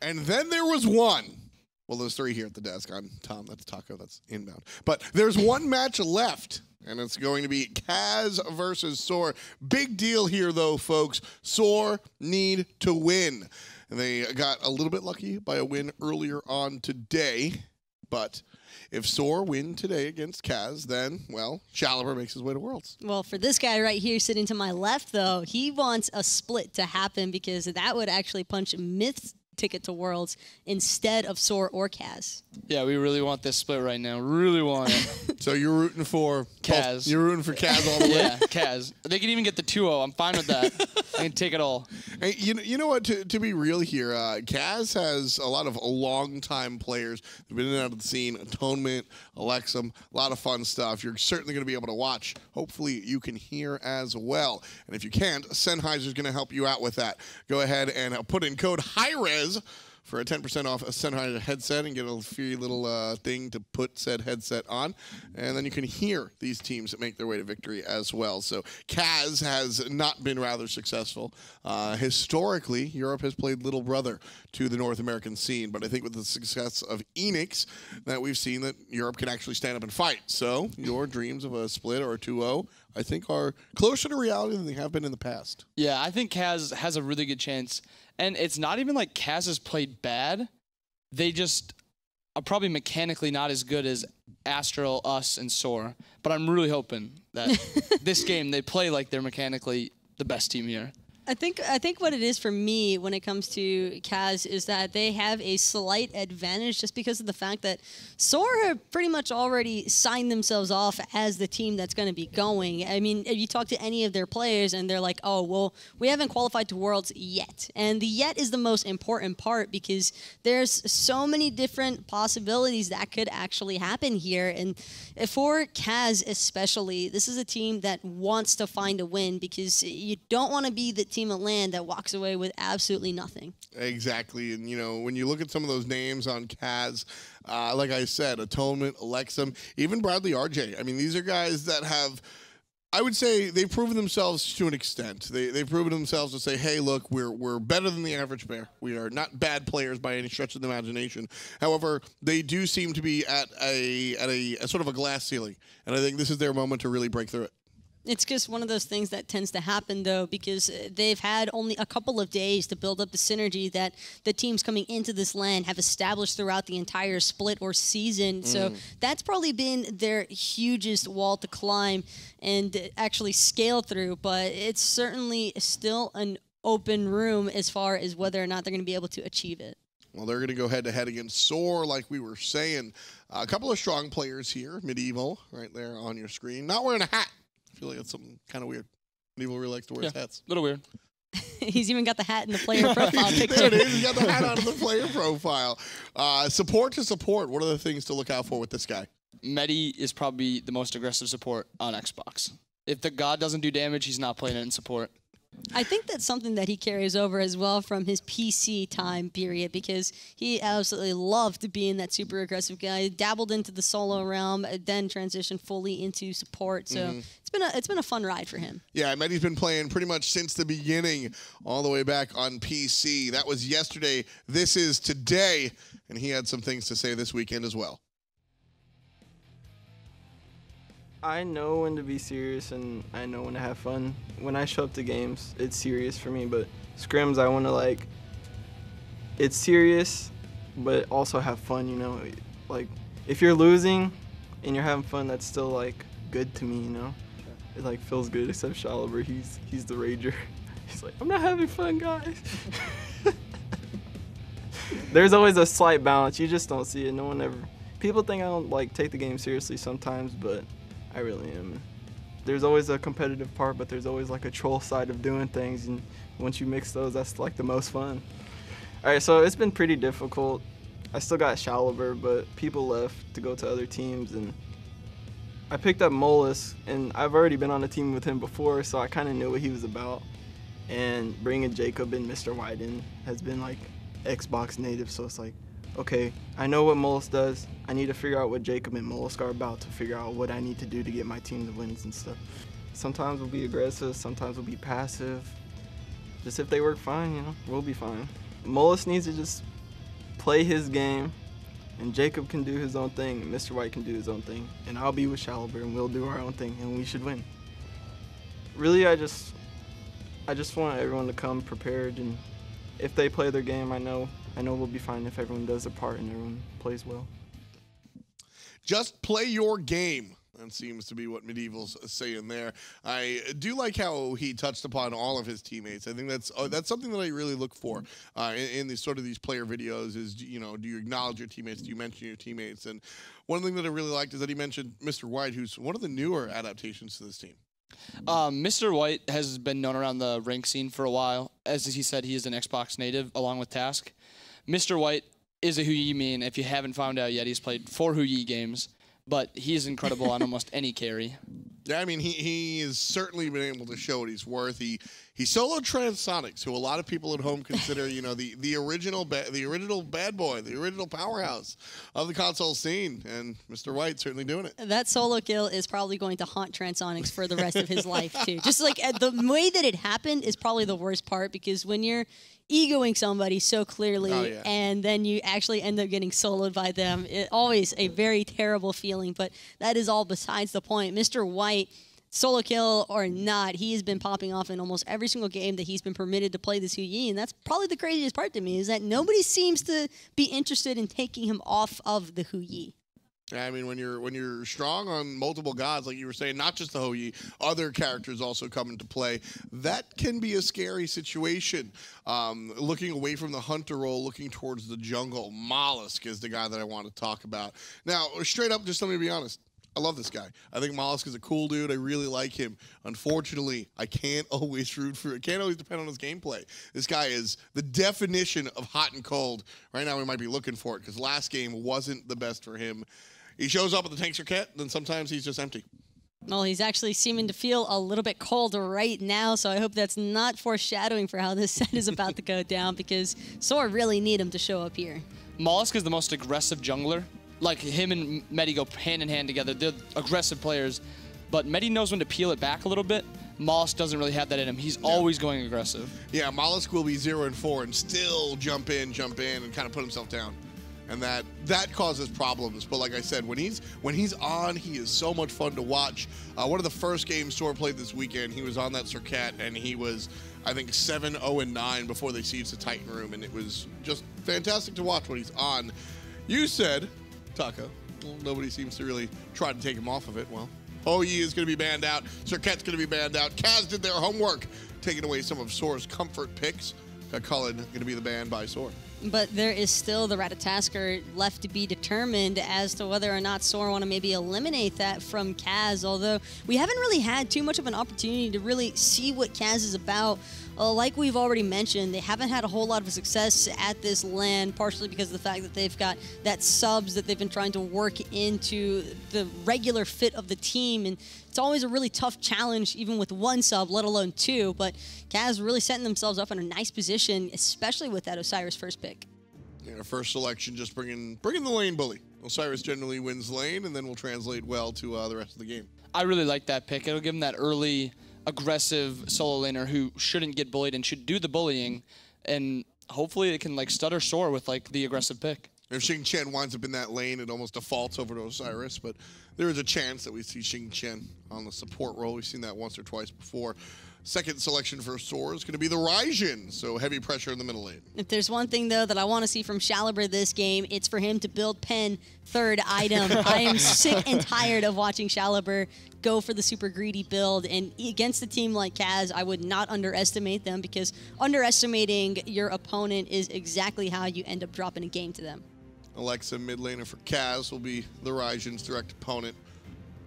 And then there was one. Well, there's 3 here at the desk. I'm Tom. That's Taco. That's inbound. But there's one match left, and it's going to be CAZ versus SoaR. Big deal here, though, folks. SoaR need to win. And they got a little bit lucky by a win earlier on today. But if SoaR win today against CAZ, then, well, Shaliber makes his way to Worlds. Well, for this guy right here sitting to my left, though, he wants a split to happen because that would actually punch Myth's ticket to Worlds instead of SoaR or CAZ. Yeah, we really want this split right now. Really want it. So you're rooting for CAZ. You're rooting for CAZ all the way? Yeah, CAZ. They can even get the 2-0. I'm fine with that. I can take it all. Hey, you know what? To be real here, CAZ has a lot of long-time players who've been in and out of the scene. Atonement, Elexum, a lot of fun stuff. You're certainly going to be able to watch. Hopefully, you can hear as well. And if you can't, Sennheiser's going to help you out with that. Go ahead and put in code hi-rez for a 10% off a Sennheiser headset and get a free little thing to put said headset on. And then you can hear these teams that make their way to victory as well. So CAZ has not been rather successful. Historically, Europe has played little brother to the North American scene. But I think with the success of Enix, that we've seen that Europe can actually stand up and fight. So your dreams of a split or a 2-0, I think, are closer to reality than they have been in the past. Yeah, I think CAZ has a really good chance. And it's not even like CAZ has played bad. They just are probably mechanically not as good as Astral, us, and SoaR. But I'm really hoping that this game they play like they're mechanically the best team here. I think what it is for me when it comes to CAZ is that they have a slight advantage just because of the fact that SoaR have pretty much already signed themselves off as the team that's going to be going. I mean, if you talk to any of their players and they're like, oh, well, we haven't qualified to Worlds yet. And the yet is the most important part because there's so many different possibilities that could actually happen here. And for CAZ especially, this is a team that wants to find a win because you don't want to be the team of land that walks away with absolutely nothing. Exactly. And, you know, when you look at some of those names on CAZ, like I said, Atonement, Elexum, even BradleyRJ. I mean, these are guys that have, I would say, they've proven themselves to an extent. They've proven themselves to say, hey, look, we're better than the average bear. We are not bad players by any stretch of the imagination. However, they do seem to be at a sort of a glass ceiling. And I think this is their moment to really break through it. It's just one of those things that tends to happen, though, because they've had only a couple of days to build up the synergy that the teams coming into this land have established throughout the entire split or season. So that's probably been their hugest wall to climb and actually scale through. But it's certainly still an open room as far as whether or not they're going to be able to achieve it. Well, they're going to go head-to-head against SoaR, like we were saying. A couple of strong players here. Medieval, right there on your screen. Not wearing a hat. I feel like that's something kind of weird. Medieval really likes to wear his hats. A little weird. He's even got the hat in the player profile picture. There it is. He's got the hat on the player profile. Support to support. What are the things to look out for with this guy? Medi is probably the most aggressive support on Xbox. If the god doesn't do damage, he's not playing it in support. I think that's something that he carries over as well from his PC time period because he absolutely loved to be in that super aggressive guy. Dabbled into the solo realm, then transitioned fully into support. So it's been a fun ride for him. Yeah, Medi's been playing pretty much since the beginning, all the way back on PC. That was yesterday. This is today, and he had some things to say this weekend as well. I know when to be serious and I know when to have fun. When I show up to games, it's serious for me, but scrims, I want to, like, it's serious, but also have fun, you know? Like, if you're losing and you're having fun, that's still, like, good to me, you know? It, like, feels good, except Shaliber, he's the rager. He's like, I'm not having fun, guys. There's always a slight balance. You just don't see it. No one ever. People think I don't, like, take the game seriously sometimes, but I really am. There's always a competitive part, but there's always like a troll side of doing things, and once you mix those, that's like the most fun. All right, so it's been pretty difficult. I still got Shaliber, but people left to go to other teams, and I picked up Mollusk, and I've already been on a team with him before, so I kind of knew what he was about. And bringing Jacob and Mr. White in has been like Xbox native, so it's like, okay, I know what Mollusk does. I need to figure out what Jacob and Mollusk are about to figure out what I need to do to get my team to wins and stuff. Sometimes we'll be aggressive, sometimes we'll be passive. Just if they work fine, you know, we'll be fine. Mollusk needs to just play his game, and Jacob can do his own thing, and Mr. White can do his own thing, and I'll be with Shaliber, and we'll do our own thing, and we should win. Really, I just want everyone to come prepared, and if they play their game, I know we'll be fine if everyone does their part and everyone plays well. Just play your game. That seems to be what Medieval's saying there. I do like how he touched upon all of his teammates. I think that's something that I really look for in these sort of these player videos. Is, you know, do you acknowledge your teammates? Do you mention your teammates? And one thing that I really liked is that he mentioned Mr. White, who's one of the newer adaptations to this team. Mr. White has been known around the rank scene for a while. As he said, he is an Xbox native along with Task. Mr. White is a Hu-Yi main. If you haven't found out yet, he's played 4 Hu-Yi games, but he is incredible on almost any carry. Yeah, I mean, he has certainly been able to show what he's worth. He soloed Transonics, who a lot of people at home consider, you know, the original bad boy, the original powerhouse of the console scene, and Mr. White certainly doing it. That solo kill is probably going to haunt Transonics for the rest of his life too. Just like the way that it happened is probably the worst part, because when you're egoing somebody so clearly and then you actually end up getting soloed by them, it's always a very terrible feeling, but that is all besides the point. Mr. White, solo kill or not, he has been popping off in almost every single game that he's been permitted to play this Hu-Yi, and that's probably the craziest part to me, is that nobody seems to be interested in taking him off of the Hu-Yi. I mean, when you're strong on multiple gods, like you were saying, not just the Hu-Yi, other characters also come into play. That can be a scary situation. Looking away from the hunter role, looking towards the jungle, Mollusk is the guy that I want to talk about. Now, straight up, just let me be honest. I love this guy. I think Mollusk is a cool dude. I really like him. Unfortunately, I can't always can't always depend on his gameplay. This guy is the definition of hot and cold. Right now, we might be looking for it, because last game wasn't the best for him. He shows up at the tank circuit, then sometimes he's just empty. Well, he's actually seeming to feel a little bit cold right now, so I hope that's not foreshadowing for how this set is about to go down, because SoaR really need him to show up here. Mollusk is the most aggressive jungler. Like, him and Medi go hand in hand together. They're aggressive players, but Medi knows when to peel it back a little bit. Mollusk doesn't really have that in him. He's always going aggressive. Yeah, Mollusk will be 0-4 and still jump in, and kind of put himself down. And that causes problems. But like I said, when he's on, he is so much fun to watch. One of the first games SoaR played this weekend, he was on that circuit, and he was, I think, 7-0-9 before they sieged the Titan Room, and it was just fantastic to watch when he's on. You said, Taco, well, nobody seems to really try to take him off of it. Well, Hu-Yi is going to be banned out. Circuit's going to be banned out. CAZ did their homework, taking away some of SoaR's comfort picks. Got Cullen going to be the ban by SoaR. But there is still the Ratatasker left to be determined as to whether or not SoaR want to maybe eliminate that from CAZ, although we haven't really had too much of an opportunity to really see what CAZ is about. Like we've already mentioned, they haven't had a whole lot of success at this LAN, partially because of the fact that they've got that subs that they've been trying to work into the regular fit of the team, and it's always a really tough challenge, even with one sub, let alone two, but CAZ really setting themselves up in a nice position, especially with that Osiris first pick. Yeah, first selection, just bringing the lane bully. Osiris generally wins lane, and then will translate well to the rest of the game. I really like that pick. It'll give him that early aggressive solo laner who shouldn't get bullied and should do the bullying, and hopefully it can like stutter SoaR with like the aggressive pick. If Xing winds up in that lane, it almost defaults over to Osiris, but there is a chance that we see Xing on the support role. We've seen that once or twice before. Second selection for SoaR is going to be the Raijin, so heavy pressure in the middle lane. If there's one thing, though, that I want to see from Shaliber this game, it's for him to build Pen third item. I am sick and tired of watching Shaliber go for the super greedy build, and against a team like CAZ, I would not underestimate them, because underestimating your opponent is exactly how you end up dropping a game to them. Elexum, mid laner for CAZ, will be the Raijin's direct opponent,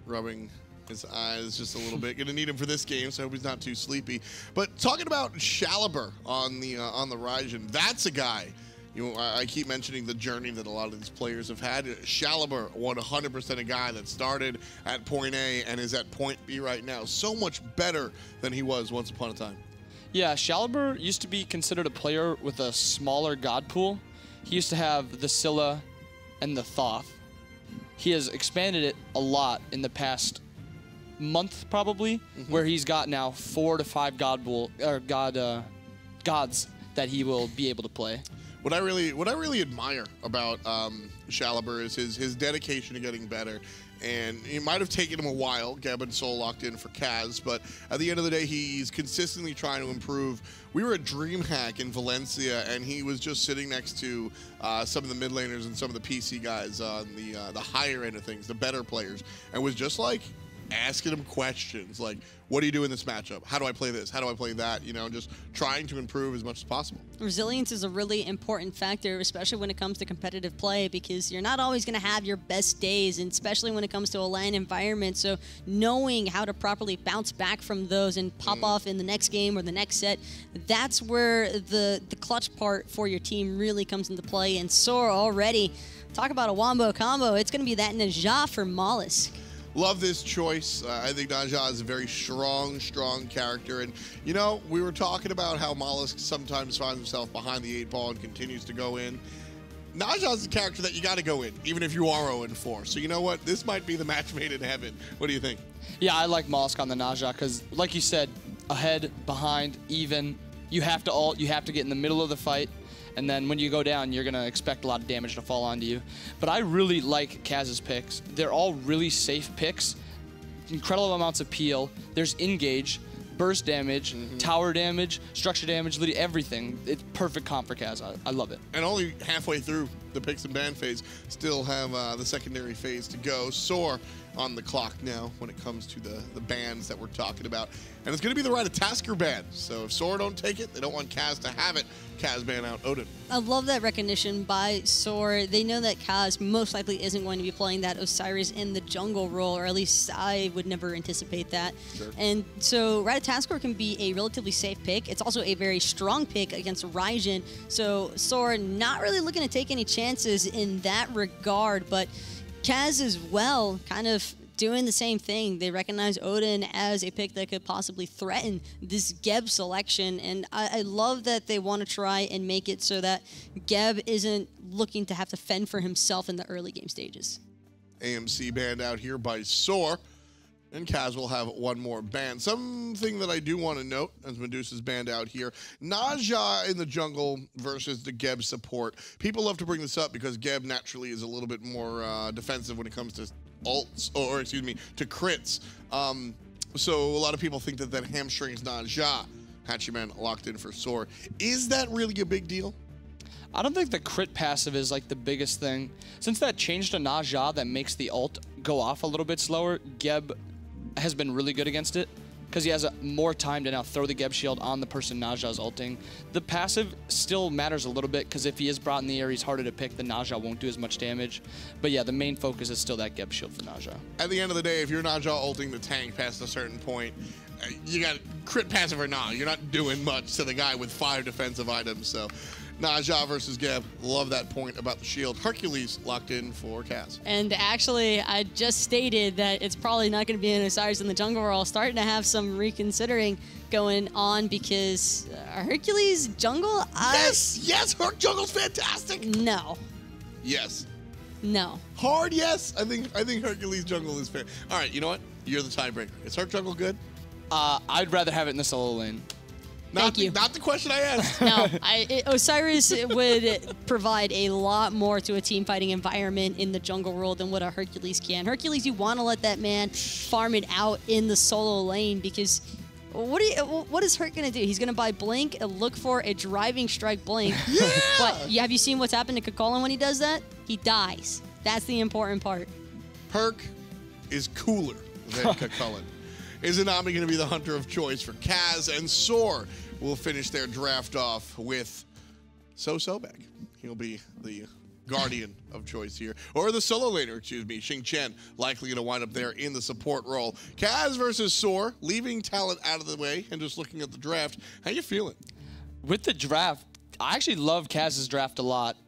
rubbing his eyes just a little bit. Gonna need him for this game, so I hope he's not too sleepy. But talking about Shaliber on the Raijin, that's a guy. You know, I keep mentioning the journey that a lot of these players have had. Shaliber, 100% a guy that started at point A and is at point B right now. So much better than he was once upon a time. Yeah, Shaliber used to be considered a player with a smaller god pool. He used to have the Scylla and the Thoth. He has expanded it a lot in the past month, probably, where he's got now 4 to 5 gods that he will be able to play. what I really admire about Shaliber is his dedication to getting better. And it might have taken him a while, Geb and Soul locked in for CAZ, but at the end of the day, he's consistently trying to improve. We were at DreamHack in Valencia, and he was just sitting next to some of the mid laners and some of the PC guys on the higher end of things, the better players, and was just like asking him questions like, what do you do in this matchup? How do I play this? How do I play that? You know, just trying to improve as much as possible. Resilience is a really important factor, especially when it comes to competitive play, because you're not always going to have your best days, and especially when it comes to a LAN environment. So knowing how to properly bounce back from those and pop off in the next game or the next set, that's where the clutch part for your team really comes into play. And SoaR already, talk about a wombo combo, it's going to be that Naja for Mollusk. Love this choice. I think Naja is a very strong character. And, you know, we were talking about how Mollusk sometimes finds himself behind the 8-ball and continues to go in. Naja is a character that you got to go in, even if you are 0-4. So, you know what? This might be the match made in heaven. What do you think? Yeah, I like Mollusk on the Naja because, like you said, ahead, behind, even. You have to ult. You have to get in the middle of the fight. And then when you go down, you're going to expect a lot of damage to fall onto you. But I really like CAZ's picks. They're all really safe picks. Incredible amounts of peel. There's engage, burst damage, tower damage, structure damage, literally everything. It's perfect comp for CAZ. I love it. And only halfway through the picks and ban phase, still have the secondary phase to go. SoaR on the clock now when it comes to the bans that we're talking about. And it's going to be the Ratatasker ban. So if SoaR don't take it, they don't want CAZ to have it. CAZ ban out Odin. I love that recognition by SoaR. They know that CAZ most likely isn't going to be playing that Osiris in the jungle role, or at least I would never anticipate that. Sure. And so Ratatasker can be a relatively safe pick. It's also a very strong pick against Raijin. So SoaR not really looking to take any chances in that regard, but CAZ as well kind of doing the same thing. They recognize Odin as a pick that could possibly threaten this Geb selection, and I love that they want to try and make it so that Geb isn't looking to have to fend for himself in the early game stages. AMC banned out here by SoaR, and CAZ will have one more ban. Something that I do want to note, as Medusa's banned out here, Naja in the jungle versus the Geb support. People love to bring this up because Geb naturally is a little bit more defensive when it comes to ults, or excuse me, to crits. So a lot of people think that hamstrings Naja. Hachiman locked in for SoaR. Is that really a big deal? I don't think the crit passive is like the biggest thing. Since that changed to Naja that makes the ult go off a little bit slower, Geb has been really good against it because he has more time to now throw the Geb shield on the person Naja's ulting. The passive still matters a little bit because if he is brought in the air, he's harder to pick. The Naja won't do as much damage. But yeah, the main focus is still that Geb shield for Naja. At the end of the day, if you're Naja ulting the tank past a certain point, you got crit passive or not, you're not doing much to the guy with 5 defensive items. So Naja versus Geb, love that point about the shield. Hercules locked in for CAZ. And actually, I just stated that it's probably not going to be an Osiris in the jungle role. Starting to have some reconsidering going on because Hercules jungle? Yes, Herc jungle's fantastic. No. Yes. No. Hard yes. I think Hercules jungle is fair. All right, you know what? You're the tiebreaker. Is Herc jungle good? I'd rather have it in the solo lane. Not the question I asked. No, Osiris would provide a lot more to a team fighting environment in the jungle role than what a Hercules can. Hercules, you want to let that man farm it out in the solo lane because what is Herc going to do? He's going to buy Blink, look for a driving strike Blink. Yeah! But have you seen what's happened to Kakolan when he does that? He dies. That's the important part. Herc is cooler than Kakolan. Izanami going to be the hunter of choice for CAZ, and SoaR will finish their draft off with Sobek. He'll be the guardian of choice here. Or the solo laner, excuse me, Xing Chen, likely going to wind up there in the support role. CAZ versus SoaR, leaving talent out of the way and just looking at the draft. How you feeling? With the draft, I actually love CAZ's draft a lot.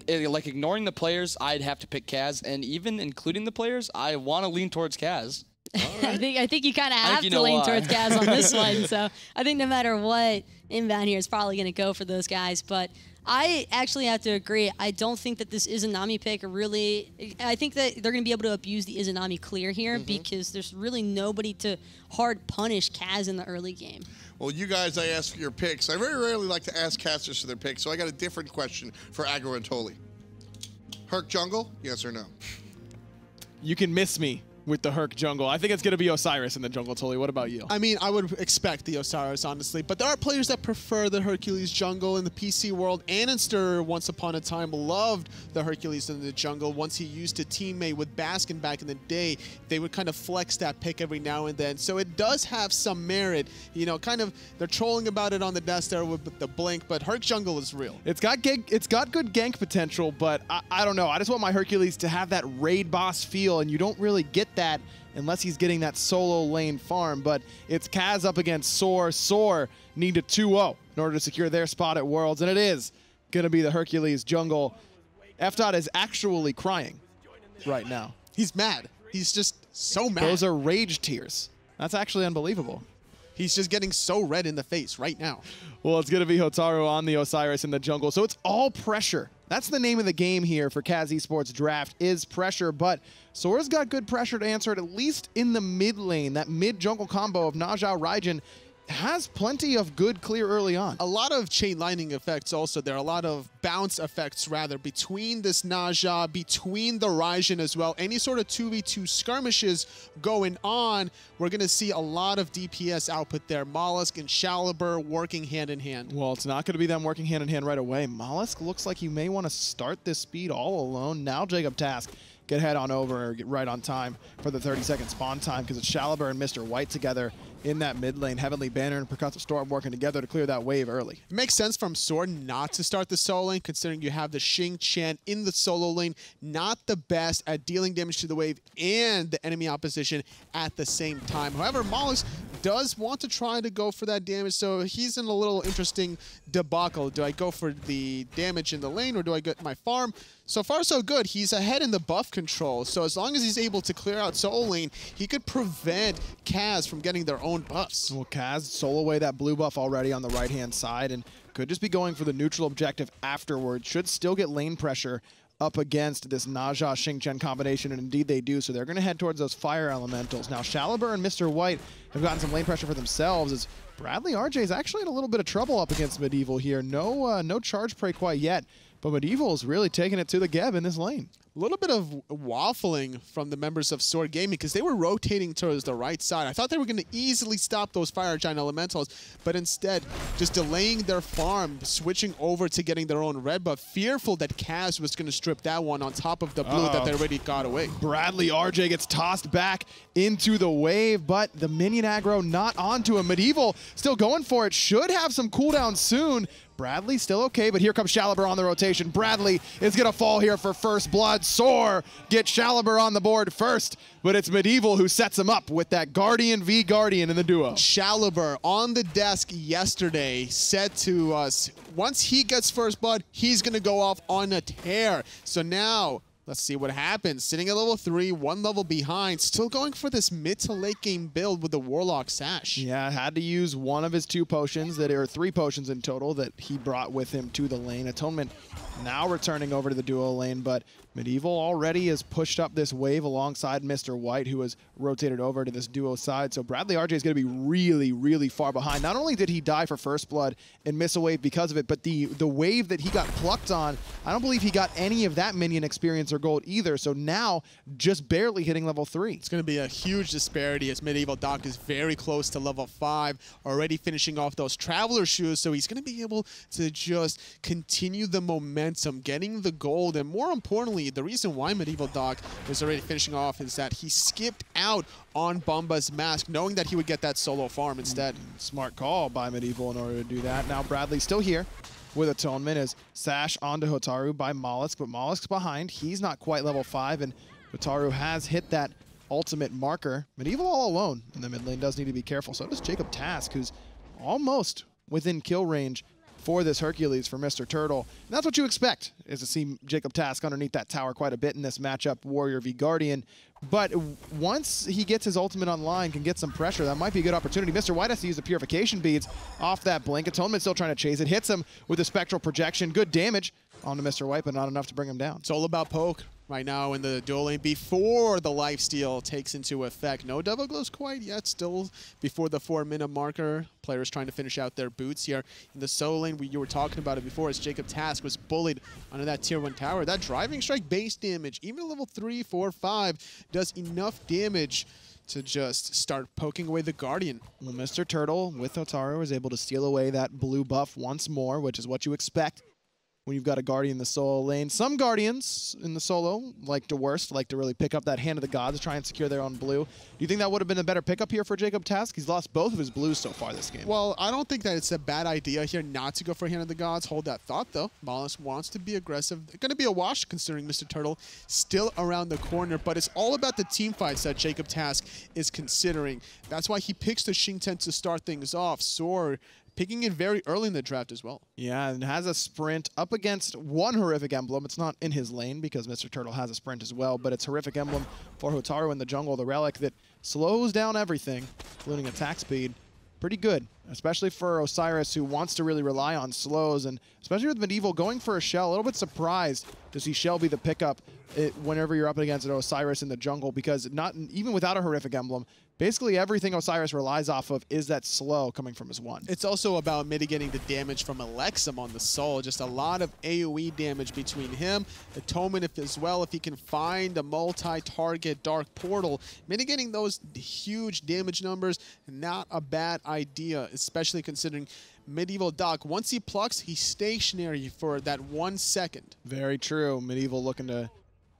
Like ignoring the players, I'd have to pick CAZ, and even including the players, I want to lean towards CAZ. Right. I think you kind of have to lean towards CAZ on this one. So I think no matter what, inbound here is probably going to go for those guys. But I actually have to agree. I don't think that this Izanami pick really... I think that they're going to be able to abuse the Izanami clear here because there's really nobody to hard punish CAZ in the early game. Well, you guys, I asked for your picks. I very rarely like to ask casters for their picks, so I got a different question for Aggro and Toli. Herc jungle, yes or no? You can miss me with the Herc jungle. I think it's going to be Osiris in the jungle, Toli. What about you? I mean, I would expect the Osiris, honestly. But there are players that prefer the Hercules jungle in the PC world. Anister, once upon a time, loved the Hercules in the jungle. Once he used to teammate with Baskin back in the day, they would kind of flex that pick every now and then. So it does have some merit. You know, kind of, they're trolling about it on the desk there with the blink, but Herc jungle is real. It's got good gank potential, but I don't know. I just want my Hercules to have that raid boss feel, and you don't really get that unless he's getting that solo lane farm. But it's CAZ up against SoaR. SoaR need a 2-0 in order to secure their spot at Worlds, and it is going to be the Hercules jungle. FDOT is actually crying right now. He's mad. He's just so mad. Those are rage tears. That's actually unbelievable. He's just getting so red in the face right now. Well, it's going to be Hotaru on the Osiris in the jungle, so it's all pressure. That's the name of the game here for CAZ eSports Draft, is pressure, but SoaR's got good pressure to answer it, at least in the mid lane. That mid-jungle combo of Naja, Raijin has plenty of good clear early on. A lot of chain lightning effects also. There are a lot of bounce effects, rather, between this Naja, between the Raijin as well. Any sort of 2v2 skirmishes going on, we're going to see a lot of DPS output there. Mollusk and Shaliber working hand in hand. Well, it's not going to be them working hand in hand right away. Mollusk looks like you may want to start this speed all alone. Now JacobTask get head on over or get right on time for the 30-second spawn time, because it's Shaliber and Mr. White together in that mid lane. Heavenly Banner and Percussive Storm working together to clear that wave early. It makes sense from SoaR not to start the solo lane, considering you have the Xing Tian in the solo lane. Not the best at dealing damage to the wave and the enemy opposition at the same time. However, Mollusk does want to try to go for that damage, so he's in a little interesting debacle. Do I go for the damage in the lane, or do I get my farm? So far, so good. He's ahead in the buff control, so as long as he's able to clear out solo lane, he could prevent CAZ from getting their own buffs. Well, CAZ solo away that blue buff already on the right-hand side, and could just be going for the neutral objective afterwards. Should still get lane pressure up against this Naja Xing Chen combination, and indeed they do, so they're going to head towards those fire elementals. Now, Shaliber and Mr. White have gotten some lane pressure for themselves, as BradleyRJ is actually in a little bit of trouble up against Medieval here. No charge prey quite yet, but Medieval is really taking it to the Geb in this lane. A little bit of waffling from the members of SoaR Gaming, because they were rotating towards the right side. I thought they were going to easily stop those Fire Giant Elementals, but instead just delaying their farm, switching over to getting their own red buff, fearful that CAZ was going to strip that one on top of the blue that they already got away. BradleyRJ gets tossed back into the wave, but the minion aggro not onto him. Medieval still going for it, should have some cooldown soon. Bradley still okay, but here comes Shaliber on the rotation. Bradley is going to fall here for first blood. SoaR gets Shaliber on the board first, but it's Medieval who sets him up with that Guardian v Guardian in the duo. Shaliber on the desk yesterday said to us, once he gets first blood, he's going to go off on a tear. So now, let's see what happens. Sitting at level 3, 1 level behind, still going for this mid to late game build with the Warlock Sash. Yeah, had to use one of his 2 potions, that are 3 potions in total that he brought with him to the lane. Atonement now returning over to the duo lane, but Medieval already has pushed up this wave alongside Mr. White, who has rotated over to this duo side. So BradleyRJ is going to be really, really far behind. Not only did he die for first blood and miss a wave because of it, but the wave that he got plucked on, I don't believe he got any of that minion experience or gold either. So now just barely hitting level 3. It's going to be a huge disparity, as MedievalDoc is very close to level 5, already finishing off those Traveler shoes. So he's going to be able to just continue the momentum, getting the gold, and more importantly, the reason why MedievalDoc is already finishing off is that he skipped out on Bumba's mask, knowing that he would get that solo farm instead. Smart call by Medieval in order to do that. Now Bradley's still here with Atonement, as Sash onto Hotaru by Mollusk, but Mollusk's behind. He's not quite level 5, and Hotaru has hit that ultimate marker. Medieval all alone in the mid lane, does need to be careful. So does JacobTask, who's almost within kill range for this Hercules for Mr. Turtle. And that's what you expect, is to see JacobTask underneath that tower quite a bit in this matchup, Warrior v Guardian. But once he gets his ultimate online, can get some pressure, that might be a good opportunity. Mr. White has to use the Purification Beads off that blink. Atonement still trying to chase it. Hits him with the Spectral Projection. Good damage onto Mr. White, but not enough to bring him down. It's all about poke. right now in the duel lane before the lifesteal takes into effect. No double glows quite yet, still before the 4-minute marker. Players trying to finish out their boots here. In the solo lane, you were talking about it before, as JacobTask was bullied under that tier 1 tower. That driving strike base damage, even at level 3, 4, 5, does enough damage to just start poking away the Guardian. Well, Mr. Turtle with Hotaru is able to steal away that blue buff once more, which is what you expect when you've got a Guardian in the solo lane. Some Guardians in the solo like to really pick up that Hand of the Gods to try and secure their own blue. Do you think that would have been a better pickup here for JacobTask? He's lost both of his blues so far this game. Well, I don't think that it's a bad idea here not to go for Hand of the Gods. Hold that thought, though. Mollusk wants to be aggressive. It's going to be a wash, considering Mr. Turtle still around the corner, but it's all about the team fights that JacobTask is considering. That's why he picks the Xing to start things off. SoaR picking it very early in the draft as well. Yeah, and has a sprint up against one Horrific Emblem. It's not in his lane because Mr. Turtle has a sprint as well, but it's Horrific Emblem for Hotaru in the jungle, the relic that slows down everything, including attack speed. Pretty good, especially for Osiris, who wants to really rely on slows, and especially with Medieval going for a shell. A little bit surprised to see shell be the pickup whenever you're up against an Osiris in the jungle, because not even without a Horrific Emblem, basically everything Osiris relies off of is that slow coming from his one. It's also about mitigating the damage from Elexum on the soul. Just a lot of AoE damage between him, Atonement as well. If he can find a multi-target Dark Portal, mitigating those huge damage numbers, not a bad idea, especially considering MedievalDoc, once he plucks, he's stationary for that 1 second. Very true. Medieval looking to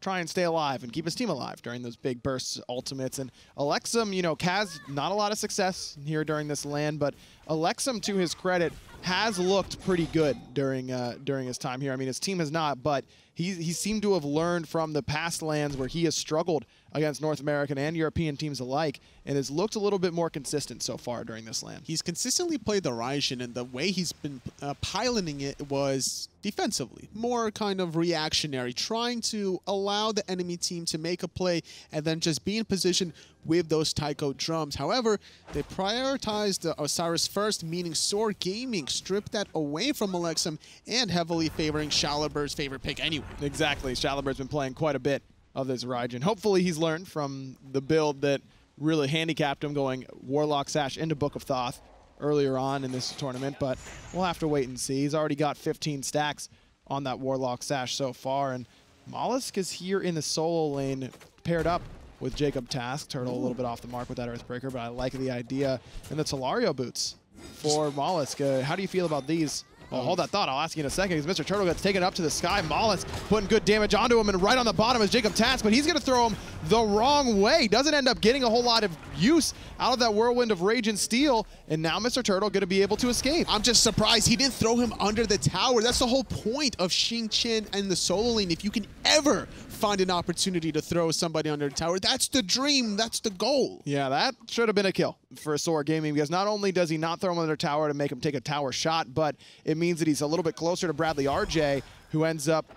try and stay alive and keep his team alive during those big bursts, ultimates. And Elexum, you know, CAZ, not a lot of success here during this LAN, but Elexum, to his credit, has looked pretty good during his time here. I mean, his team has not, but he seemed to have learned from the past LANs where he has struggled against North American and European teams alike, and has looked a little bit more consistent so far during this LAN. He's consistently played the Raijin, and the way he's been piloting it was defensively, more kind of reactionary, trying to allow the enemy team to make a play and then just be in position with those taiko drums. However, they prioritized the Osiris first, meaning SoaR Gaming stripped that away from Elexum and heavily favoring Shalaber's favorite pick anyway. Exactly. Shalaber's been playing quite a bit of this Raijin. Hopefully he's learned from the build that really handicapped him going Warlock Sash into Book of Thoth earlier on in this tournament, but we'll have to wait and see. He's already got 15 stacks on that Warlock Sash so far, and Mollusk is here in the solo lane paired up with JacobTask. Turtle a little bit off the mark with that Earthbreaker, but I like the idea. And the Tolario boots for Mollusk. How do you feel about these? Well, hold that thought. I'll ask you in a second, because Mr. Turtle gets taken up to the sky. Mollusk putting good damage onto him, and right on the bottom is JacobTask, but he's going to throw him the wrong way. Doesn't end up getting a whole lot of use out of that whirlwind of Rage and Steel, and now Mr. Turtle going to be able to escape. I'm just surprised he didn't throw him under the tower. That's the whole point of Xing and the solo lane. If you can ever find an opportunity to throw somebody under the tower, that's the dream, that's the goal. Yeah, that should have been a kill for SoaR Gaming, because not only does he not throw him under the tower to make him take a tower shot, but it means that he's a little bit closer to BradleyRJ, who ends up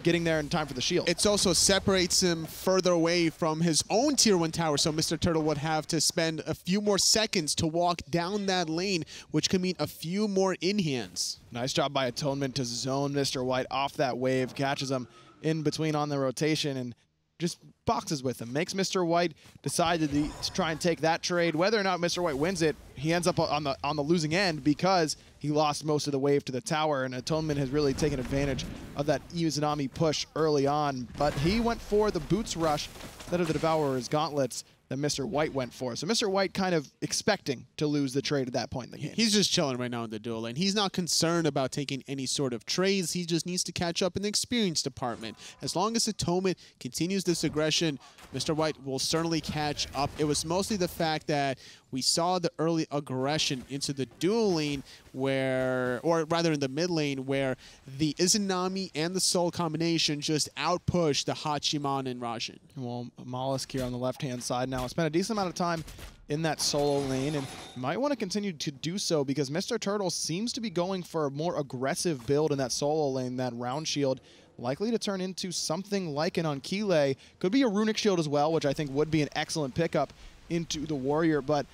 getting there in time for the shield. It also separates him further away from his own tier 1 tower, so Mr. Turtle would have to spend a few more seconds to walk down that lane, which could mean a few more in-hands. Nice job by Atonement to zone Mr. White off that wave, catches him in between on the rotation, and just boxes with him. Makes Mr. White decide to try and take that trade. Whether or not Mr. White wins it, he ends up on the losing end because he lost most of the wave to the tower, and Atonement has really taken advantage of that Izanami push early on. But he went for the boots rush instead of the Devourer's gauntlets that Mr. White went for. So Mr. White kind of expecting to lose the trade at that point in the game. He's just chilling right now in the duel lane. He's not concerned about taking any sort of trades. He just needs to catch up in the experience department. As long as Atonement continues this aggression, Mr. White will certainly catch up. It was mostly the fact that we saw the early aggression into the duel lane where, or rather in the mid lane, where the Izanami and the Soul combination just outpushed the Hachiman and Raijin. Well, Mollusk here on the left-hand side now. Spent a decent amount of time in that solo lane, and might want to continue to do so because Mr. Turtle seems to be going for a more aggressive build in that solo lane, that round shield. Likely to turn into something like an Ankile. Could be a runic shield as well, which I think would be an excellent pickup into the warrior, but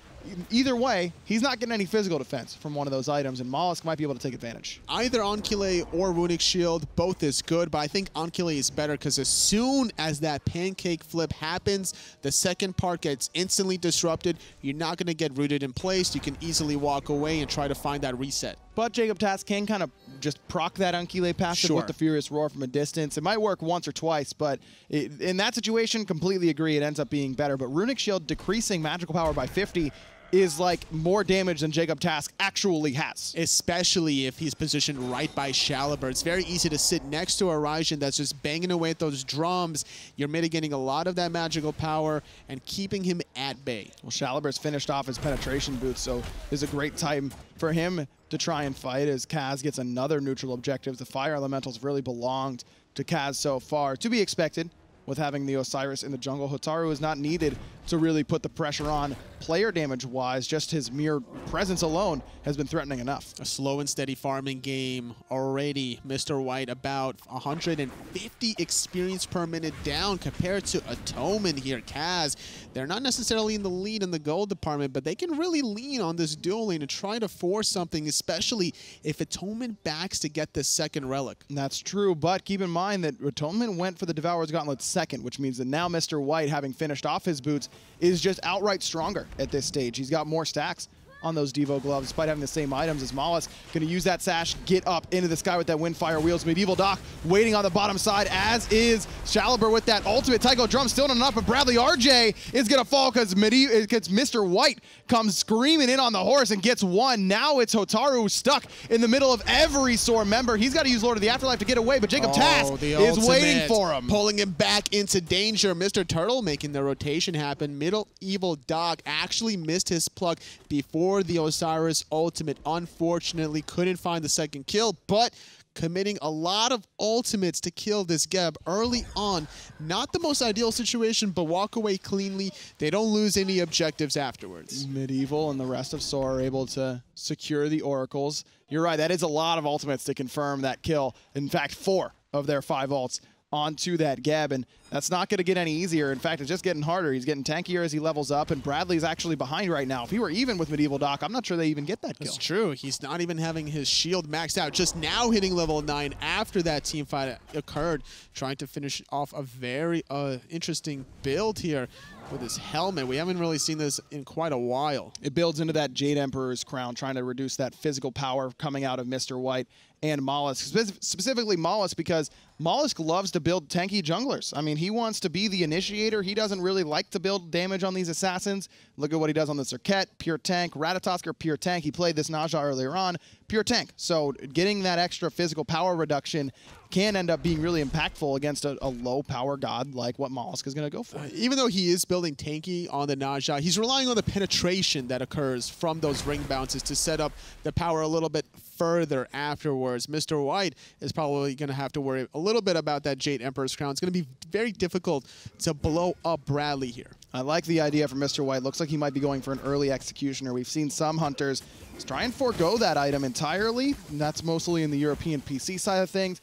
either way, he's not getting any physical defense from one of those items, and Mollusk might be able to take advantage. Either Ankile or Runic Shield, both is good, but I think Ankile is better because as soon as that pancake flip happens, the second part gets instantly disrupted. You're not going to get rooted in place. You can easily walk away and try to find that reset. But JacobTask can kind of just proc that Ankile passive with the Furious Roar from a distance. It might work once or twice, but in that situation, completely agree, it ends up being better. But Runic Shield decreasing magical power by 50 is like more damage than JacobTask actually has. Especially if he's positioned right by Shaliber. It's very easy to sit next to a Raijin that's just banging away at those drums. You're mitigating a lot of that magical power and keeping him at bay. Well, Shaliber's finished off his penetration boots, so it's a great time for him to try and fight as CAZ gets another neutral objective. The Fire Elementals really belonged to CAZ so far. To be expected with having the Osiris in the jungle. Hotaru is not needed to really put the pressure on player damage-wise. Just his mere presence alone has been threatening enough. A slow and steady farming game already. Mr. White about 150 experience per minute down compared to Atonement here. CAZ, they're not necessarily in the lead in the gold department, but they can really lean on this dual lane and try to force something, especially if Atonement backs to get this second relic. That's true, but keep in mind that Atonement went for the Devourer's Gauntlet second, which means that now Mr. White, having finished off his boots, is just outright stronger at this stage. He's got more stacks on those Devo gloves, despite having the same items as Mollusk. Going to use that sash, get up into the sky with that Windfire Wheels. MedievalDoc waiting on the bottom side, as is Shaliber with that ultimate. Tycho Drum still not enough, but BradleyRJ is going to fall because Mr. White comes screaming in on the horse and gets one. Now it's Hotaru stuck in the middle of every SoaR member. He's got to use Lord of the Afterlife to get away, but JacobTask is waiting for him. Pulling him back into danger. Mr. Turtle making the rotation happen. MedievalDoc actually missed his pluck before the Osiris ultimate. Unfortunately, couldn't find the second kill, but committing a lot of ultimates to kill this Geb early on. Not the most ideal situation, but walk away cleanly. They don't lose any objectives afterwards. Medieval and the rest of SoaR are able to secure the oracles. You're right, that is a lot of ultimates to confirm that kill. In fact, 4 of their 5 ults onto that Geb, and that's not going to get any easier. In fact, it's just getting harder. He's getting tankier as he levels up, and Bradley's actually behind right now. If he were even with MedievalDoc, I'm not sure they even get that kill. That's true. He's not even having his shield maxed out. Just now hitting level 9 after that team fight occurred, trying to finish off a very interesting build here with his helmet. We haven't really seen this in quite a while. It builds into that Jade Emperor's crown, trying to reduce that physical power coming out of Mr. White and Mollusk. Specifically Mollusk, because Mollusk loves to build tanky junglers. I mean, he wants to be the initiator. He doesn't really like to build damage on these assassins. Look at what he does on the Circuit, pure tank. Ratatosker, pure tank. He played this Naja earlier on, pure tank. So getting that extra physical power reduction can end up being really impactful against a low power god like what Mollusk is going to go for. Even though he is building tanky on the Naja, he's relying on the penetration that occurs from those ring bounces to set up the power a little bit further afterwards. Mr. White is probably going to have to worry a little bit about that Jade Emperor's crown. It's going to be very difficult to blow up Bradley here. I like the idea for Mr. White. Looks like he might be going for an early Executioner. We've seen some hunters try and forego that item entirely, and that's mostly in the European PC side of things.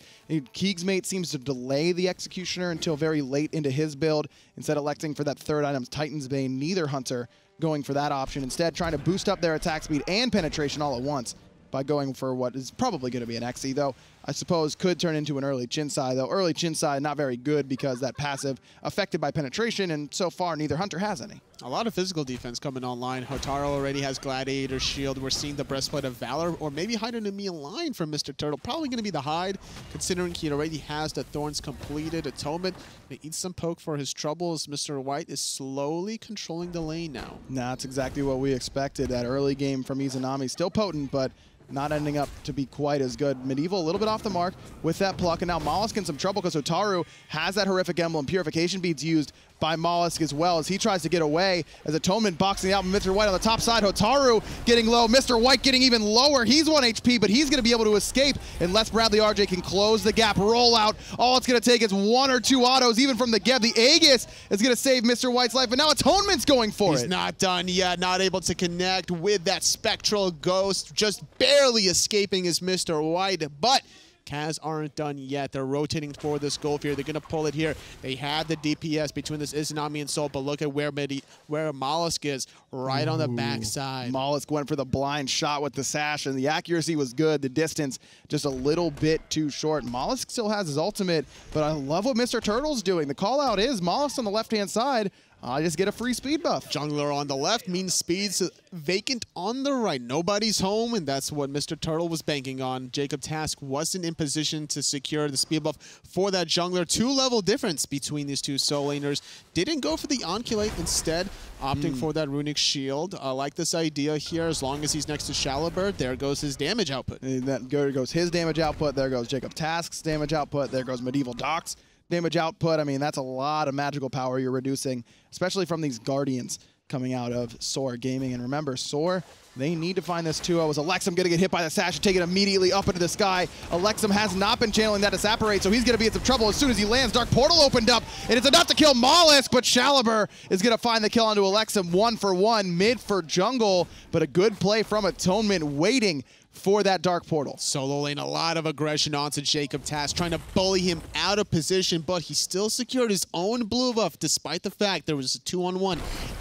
Keeg's mate seems to delay the Executioner until very late into his build, instead electing for that third item, Titan's Bane. Neither hunter going for that option, instead trying to boost up their attack speed and penetration all at once by going for what is probably going to be an Xe, though I suppose could turn into an early Chinsai, though early Chinsai not very good because that passive affected by penetration, and so far neither hunter has any. A lot of physical defense coming online. Hotaru already has Gladiator Shield. We're seeing the Breastplate of Valor, or maybe HideRenemy line from Mr. Turtle. Probably going to be the hide, considering he already has the Thorns completed. Atonement eats some poke for his troubles. Mr. White is slowly controlling the lane now. That's exactly what we expected. That early game from Izanami, still potent, but not ending up to be quite as good. Medieval a little bit off the mark with that pluck, and now Mollusk in some trouble because Hotaru has that horrific emblem. Purification beads used by Mollusk as well as he tries to get away as Atonement boxing out Mr. White on the top side. Hotaru getting low, Mr. White getting even lower. He's 1 HP, but he's going to be able to escape unless BradleyRJ can close the gap, roll out. All it's going to take is 1 or 2 autos, even from the Geb. The Aegis is going to save Mr. White's life, but now Atonement's going for it. He's not done yet, not able to connect with that Spectral Ghost, just barely escaping is Mr. White, but CAZ aren't done yet. They're rotating for this goal here. They're going to pull it here. They have the DPS between this Izanami and SoaR, but look at where Mollusk is, right on the backside. Mollusk went for the blind shot with the sash, and the accuracy was good. The distance just a little bit too short. Mollusk still has his ultimate, but I love what Mr. Turtle's doing. The call out is Mollusk on the left-hand side. I just get a free speed buff. Jungler on the left means speed's vacant on the right. Nobody's home, and that's what Mr. Turtle was banking on. JacobTask wasn't in position to secure the speed buff for that jungler. 2-level difference between these two soul laners. Didn't go for the Onculate, instead opting for that runic shield. I like this idea here. As long as he's next to Shalabird, there goes his damage output. And there goes his damage output. There goes JacobTask's damage output. There goes MedievalDoc's damage output. I mean, that's a lot of magical power you're reducing, especially from these Guardians coming out of SoaR Gaming. And remember, SoaR, they need to find this 2-0. Is Elexum going to get hit by the sash and take it immediately up into the sky? Elexum has not been channeling that to separate, so he's going to be in some trouble as soon as he lands. Dark Portal opened up, and it's enough to kill Mollusk, but Shalabird is going to find the kill onto Elexum. 1-for-1, mid for jungle, but a good play from Atonement waiting for that Dark Portal. Solo lane, a lot of aggression onto JacobTask, trying to bully him out of position, but he still secured his own blue buff despite the fact there was a 2-on-1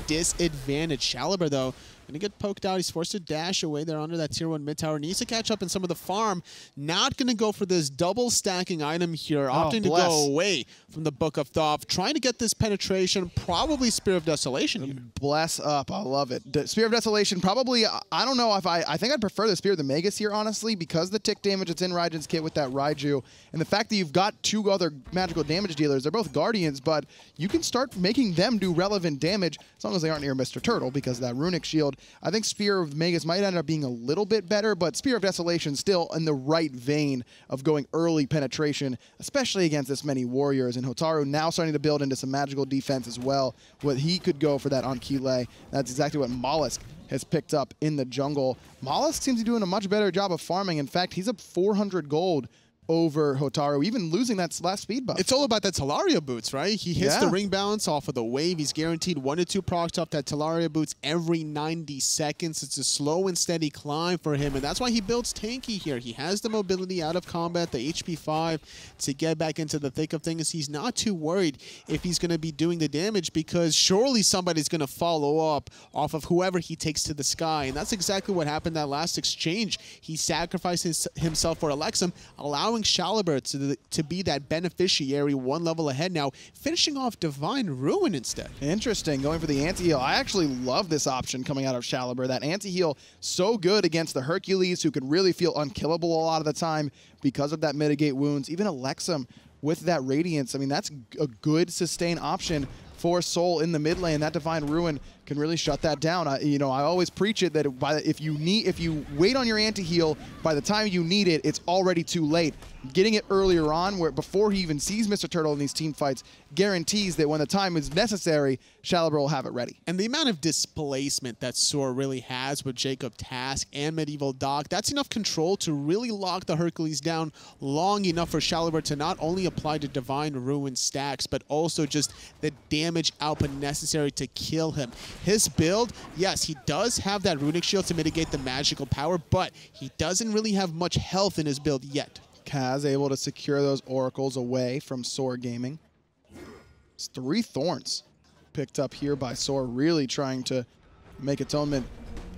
disadvantage. Shalabird, though, gonna get poked out. He's forced to dash away there under that tier 1 mid tower. Needs to catch up in some of the farm. Not gonna go for this double stacking item here. Opting to go away from the Book of Thoth. Trying to get this penetration. Probably Spear of Desolation here. Bless up. I love it. Spear of Desolation, probably, I don't know if I think I'd prefer the Spear of the Magus here, honestly, because the tick damage that's in Raijin's kit with that Raiju, and the fact that you've got 2 other magical damage dealers. They're both Guardians, but you can start making them do relevant damage as long as they aren't near Mr. Turtle, because of that runic shield. I think Spear of Magus might end up being a little bit better, but Spear of Desolation still in the right vein of going early penetration, especially against this many warriors. And Hotaru now starting to build into some magical defense as well. What he could go for that on Kile. That's exactly what Mollusk has picked up in the jungle. Mollusk seems to be doing a much better job of farming. In fact, he's up 400 gold over Hotaru, even losing that last speed buff. It's all about that Talaria boots, right? He hits the ring balance off of the wave. He's guaranteed 1 to 2 procs off that Talaria boots every 90 seconds. It's a slow and steady climb for him, and that's why he builds tanky here. He has the mobility out of combat, the HP 5 to get back into the thick of things. He's not too worried if he's going to be doing the damage, because surely somebody's going to follow up off of whoever he takes to the sky, and that's exactly what happened that last exchange. He sacrificed himself for Elexum, allowing Shalabird to be that beneficiary 1 level ahead now, finishing off Divine Ruin instead. Interesting, going for the anti-heal. I actually love this option coming out of Shalabird. That anti-heal so good against the Hercules, who can really feel unkillable a lot of the time because of that mitigate wounds. Even Elexum with that Radiance, I mean, that's a good sustain option for Soul in the mid lane. That Divine Ruin can really shut that down. I always preach it that if you wait on your anti-heal, by the time you need it, it's already too late. Getting it earlier on, where before he even sees Mr. Turtle in these team fights, guarantees that when the time is necessary, Shalabird will have it ready. And the amount of displacement that SoaR really has with JacobTask and MedievalDoc, that's enough control to really lock the Hercules down long enough for Shalabird to not only apply the Divine Ruin stacks, but also just the damage output necessary to kill him. His build, yes, he does have that runic shield to mitigate the magical power, but he doesn't really have much health in his build yet. CAZ able to secure those oracles away from SoaR Gaming. It's 3 thorns picked up here by SoaR, really trying to make Atonement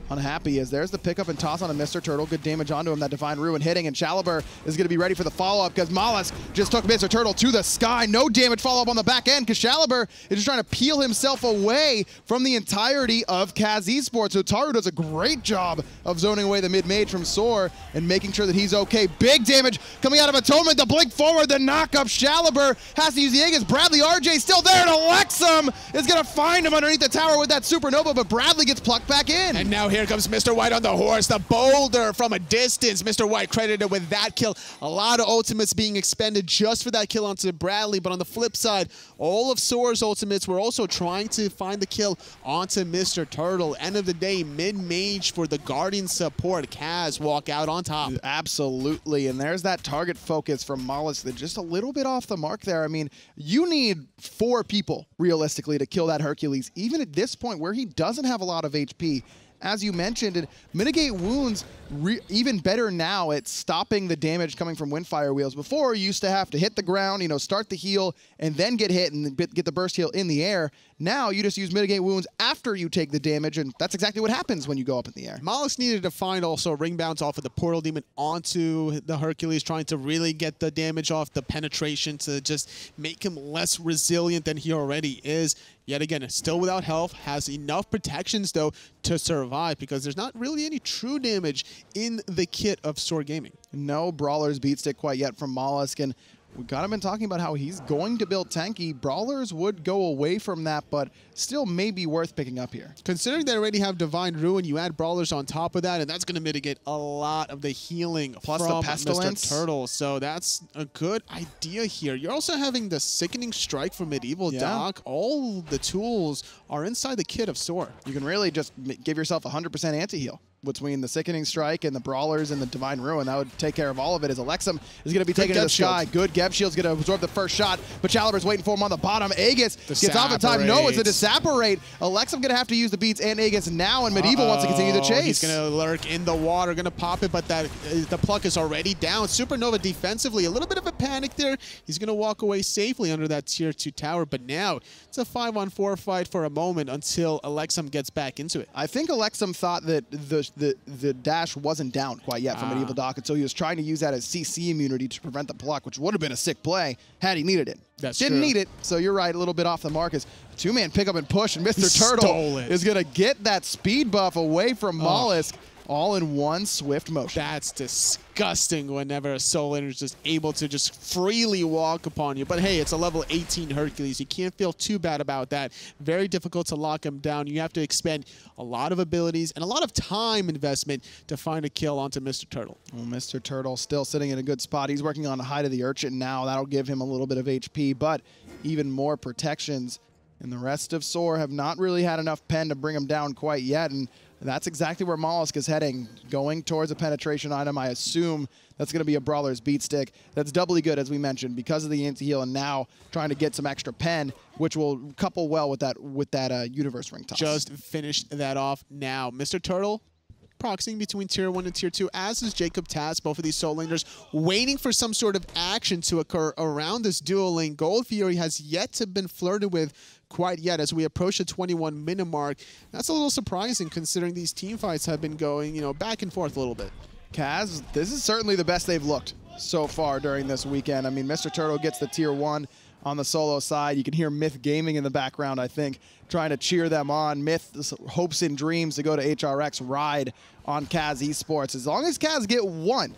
unhappy, as there's the pickup and toss on a Mr. Turtle. Good damage onto him. That Divine Ruin hitting, and Shalabird is going to be ready for the follow-up because Mollusk just took Mr. Turtle to the sky. No damage follow-up on the back end because Shalabird is just trying to peel himself away from the entirety of CAZ eSports. Hotaru does a great job of zoning away the mid-mage from SoaR and making sure that he's okay. Big damage coming out of Atonement. The blink forward, the knock-up. Shalabird has to use the Aegis. BradleyRJ still there, and Elexum is going to find him underneath the tower with that supernova, but Bradley gets plucked back in. And now here comes Mr. White on the horse, the boulder from a distance. Mr. White credited with that kill. A lot of ultimates being expended just for that kill onto Bradley, but on the flip side, all of SoaR's ultimates were also trying to find the kill onto Mr. Turtle. End of the day, mid-mage for the Guardian support. CAZ walk out on top. Absolutely, and there's that target focus from Mollusk that just a little bit off the mark there. I mean, you need 4 people, realistically, to kill that Hercules, even at this point where he doesn't have a lot of HP. as you mentioned, and mitigate wounds even better now at stopping the damage coming from Windfire Wheels. Before, you used to have to hit the ground, you know, start the heal, and then get hit and get the burst heal in the air. Now you just use mitigate wounds after you take the damage, and that's exactly what happens when you go up in the air. Mollusk needed to find also ring bounce off of the Portal Demon onto the Hercules, trying to really get the damage off, the penetration to just make him less resilient than he already is. Yet again, still without health, has enough protections though to survive because there's not really any true damage in the kit of SoaR Gaming. No Brawler's beat stick quite yet from Mollusk, and we've kind of been talking about how he's going to build tanky. Brawlers would go away from that, but still may be worth picking up here. Considering they already have Divine Ruin, you add Brawlers on top of that, and that's going to mitigate a lot of the healing plus from the Pestilence. Mr. Turtle. So that's a good idea here. You're also having the Sickening Strike from MedievalDoc. All the tools are inside the kit of SoaR. You can really just give yourself 100% anti-heal between the Sickening Strike and the Brawlers and the Divine Ruin. That would take care of all of it, as Elexum is going to be taken to the sky. Good Geb Shield's going to absorb the first shot, but Chaliber's waiting for him on the bottom. Aegis gets off in time. No, it's a Disapparate. Elexum going to have to use the beats and Aegis now, and Medieval wants to continue the chase. He's going to lurk in the water, going to pop it, but that the pluck is already down. Supernova defensively, a little bit of a panic there. He's going to walk away safely under that tier 2 tower, but now it's a 5-on-4 fight for a moment until Elexum gets back into it. I think Elexum thought that the dash wasn't down quite yet from MedievalDoc, and so he was trying to use that as CC immunity to prevent the pluck, which would have been a sick play had he needed it. Didn't need it, so you're right, a little bit off the mark. As two-man pick up and push, and Mr. Turtle is going to get that speed buff away from Mollusk, all in one swift motion. That's disgusting whenever a soul laner is just able to just freely walk upon you. But hey, it's a level 18 Hercules. You can't feel too bad about that. Very difficult to lock him down. You have to expend a lot of abilities and a lot of time investment to find a kill onto Mr. Turtle. Well, Mr. Turtle still sitting in a good spot. He's working on the Hide of the Urchin now. That'll give him a little bit of HP, but even more protections. And the rest of SoaR have not really had enough pen to bring him down quite yet. And that's exactly where Mollusk is heading, going towards a penetration item. I assume that's going to be a Brawler's Beat Stick. That's doubly good, as we mentioned, because of the anti-heal, and now trying to get some extra pen, which will couple well with that Universe Ring toss. Just finished that off now. Mr. Turtle proxying between tier 1 and tier 2, as is JacobTask. Both of these soul laners waiting for some sort of action to occur around this dual lane. Gold Fury has yet to been flirted with quite yet as we approach the 21-minute mark. That's a little surprising considering these team fights have been going, you know, back and forth a little bit. CAZ, this is certainly the best they've looked so far during this weekend. I mean, Mr. Turtle gets the tier 1 on the solo side. You can hear Myth Gaming in the background, I think, trying to cheer them on. Myth hopes and dreams to go to HRX ride on CAZ eSports. As long as CAZ get 1,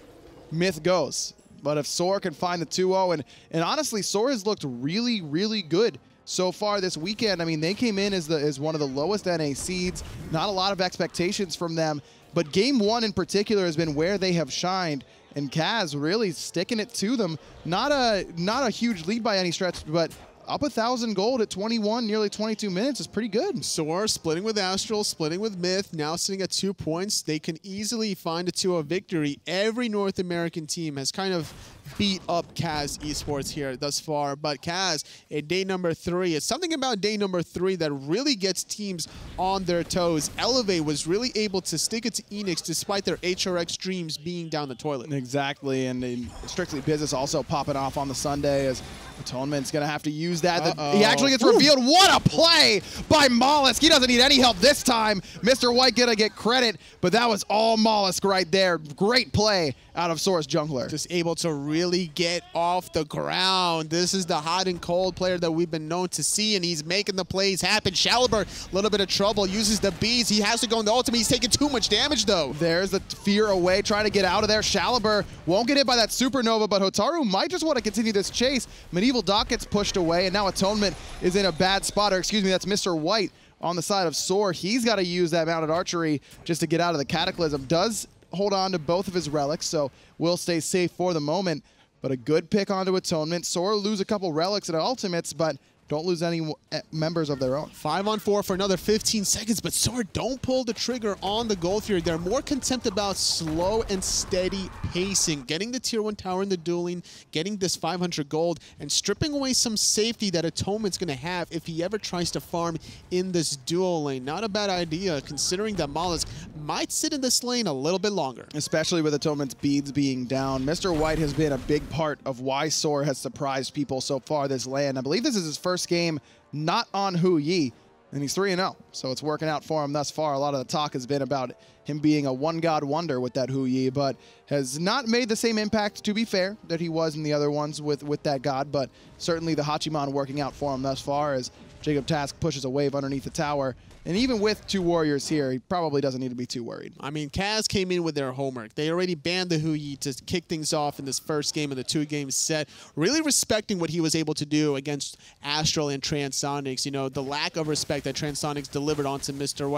Myth goes. But if SoaR can find the 2-0, and honestly, SoaR has looked really, really good so far this weekend. I mean, they came in as one of the lowest NA seeds. Not a lot of expectations from them, but game 1 in particular has been where they have shined, and CAZ really sticking it to them. Not a huge lead by any stretch, but up 1,000 gold at 21, nearly 22 minutes is pretty good. SoaR splitting with Astral, splitting with Myth, now sitting at 2 points. They can easily find a 2-0 victory. Every North American team has kind of beat up CAZ eSports here thus far, but CAZ at day number 3, it's something about day number 3 that really gets teams on their toes. Elevate was really able to stick it to Enix despite their HRX dreams being down the toilet. Exactly, and Strictly Business also popping off on the Sunday as Atonement's going to have to use that. He actually gets revealed. What a play by Mollusk. He doesn't need any help this time. Mr. White going to get credit, but that was all Mollusk right there. Great play out of SoaR's jungler. Just able to really get off the ground. This is the hot and cold player that we've been known to see, and he's making the plays happen. Chaliber, a little bit of trouble, uses the bees. He has to go in the ultimate. He's taking too much damage, though. There's the fear away, trying to get out of there. Chaliber won't get hit by that supernova, but Hotaru might just want to continue this chase. MedievalDoc gets pushed away, and now Atonement is in a bad spot, or excuse me, that's Mr. White on the side of SoaR. He's got to use that mounted archery just to get out of the Cataclysm. Does hold on to both of his relics, so will stay safe for the moment. But a good pick onto Atonement. SoaR lose a couple relics and ultimates, but don't lose any members of their own. 5-on-4 for another 15 seconds, but SoaR don't pull the trigger on the gold fury. They're more content about slow and steady pacing, getting the tier 1 tower in the dueling, getting this 500 gold, and stripping away some safety that Atonement's going to have if he ever tries to farm in this duel lane. Not a bad idea, considering that Mollusk might sit in this lane a little bit longer. Especially with Atonement's beads being down. Mr. White has been a big part of why SoaR has surprised people so far this land. I believe this is his first game not on Hu Yi, and he's 3-0, so it's working out for him thus far. A lot of the talk has been about him being a one-god wonder with that Hu Yi, but has not made the same impact, to be fair, that he was in the other ones with that god, but certainly the Hachiman working out for him thus far as JacobTask pushes a wave underneath the tower. And even with 2 warriors here, he probably doesn't need to be too worried. I mean, CAZ came in with their homework. They already banned the Hu Yi to kick things off in this first game of the 2-game set, really respecting what he was able to do against Astral and Transonics. You know, the lack of respect that Transonics delivered onto Mr.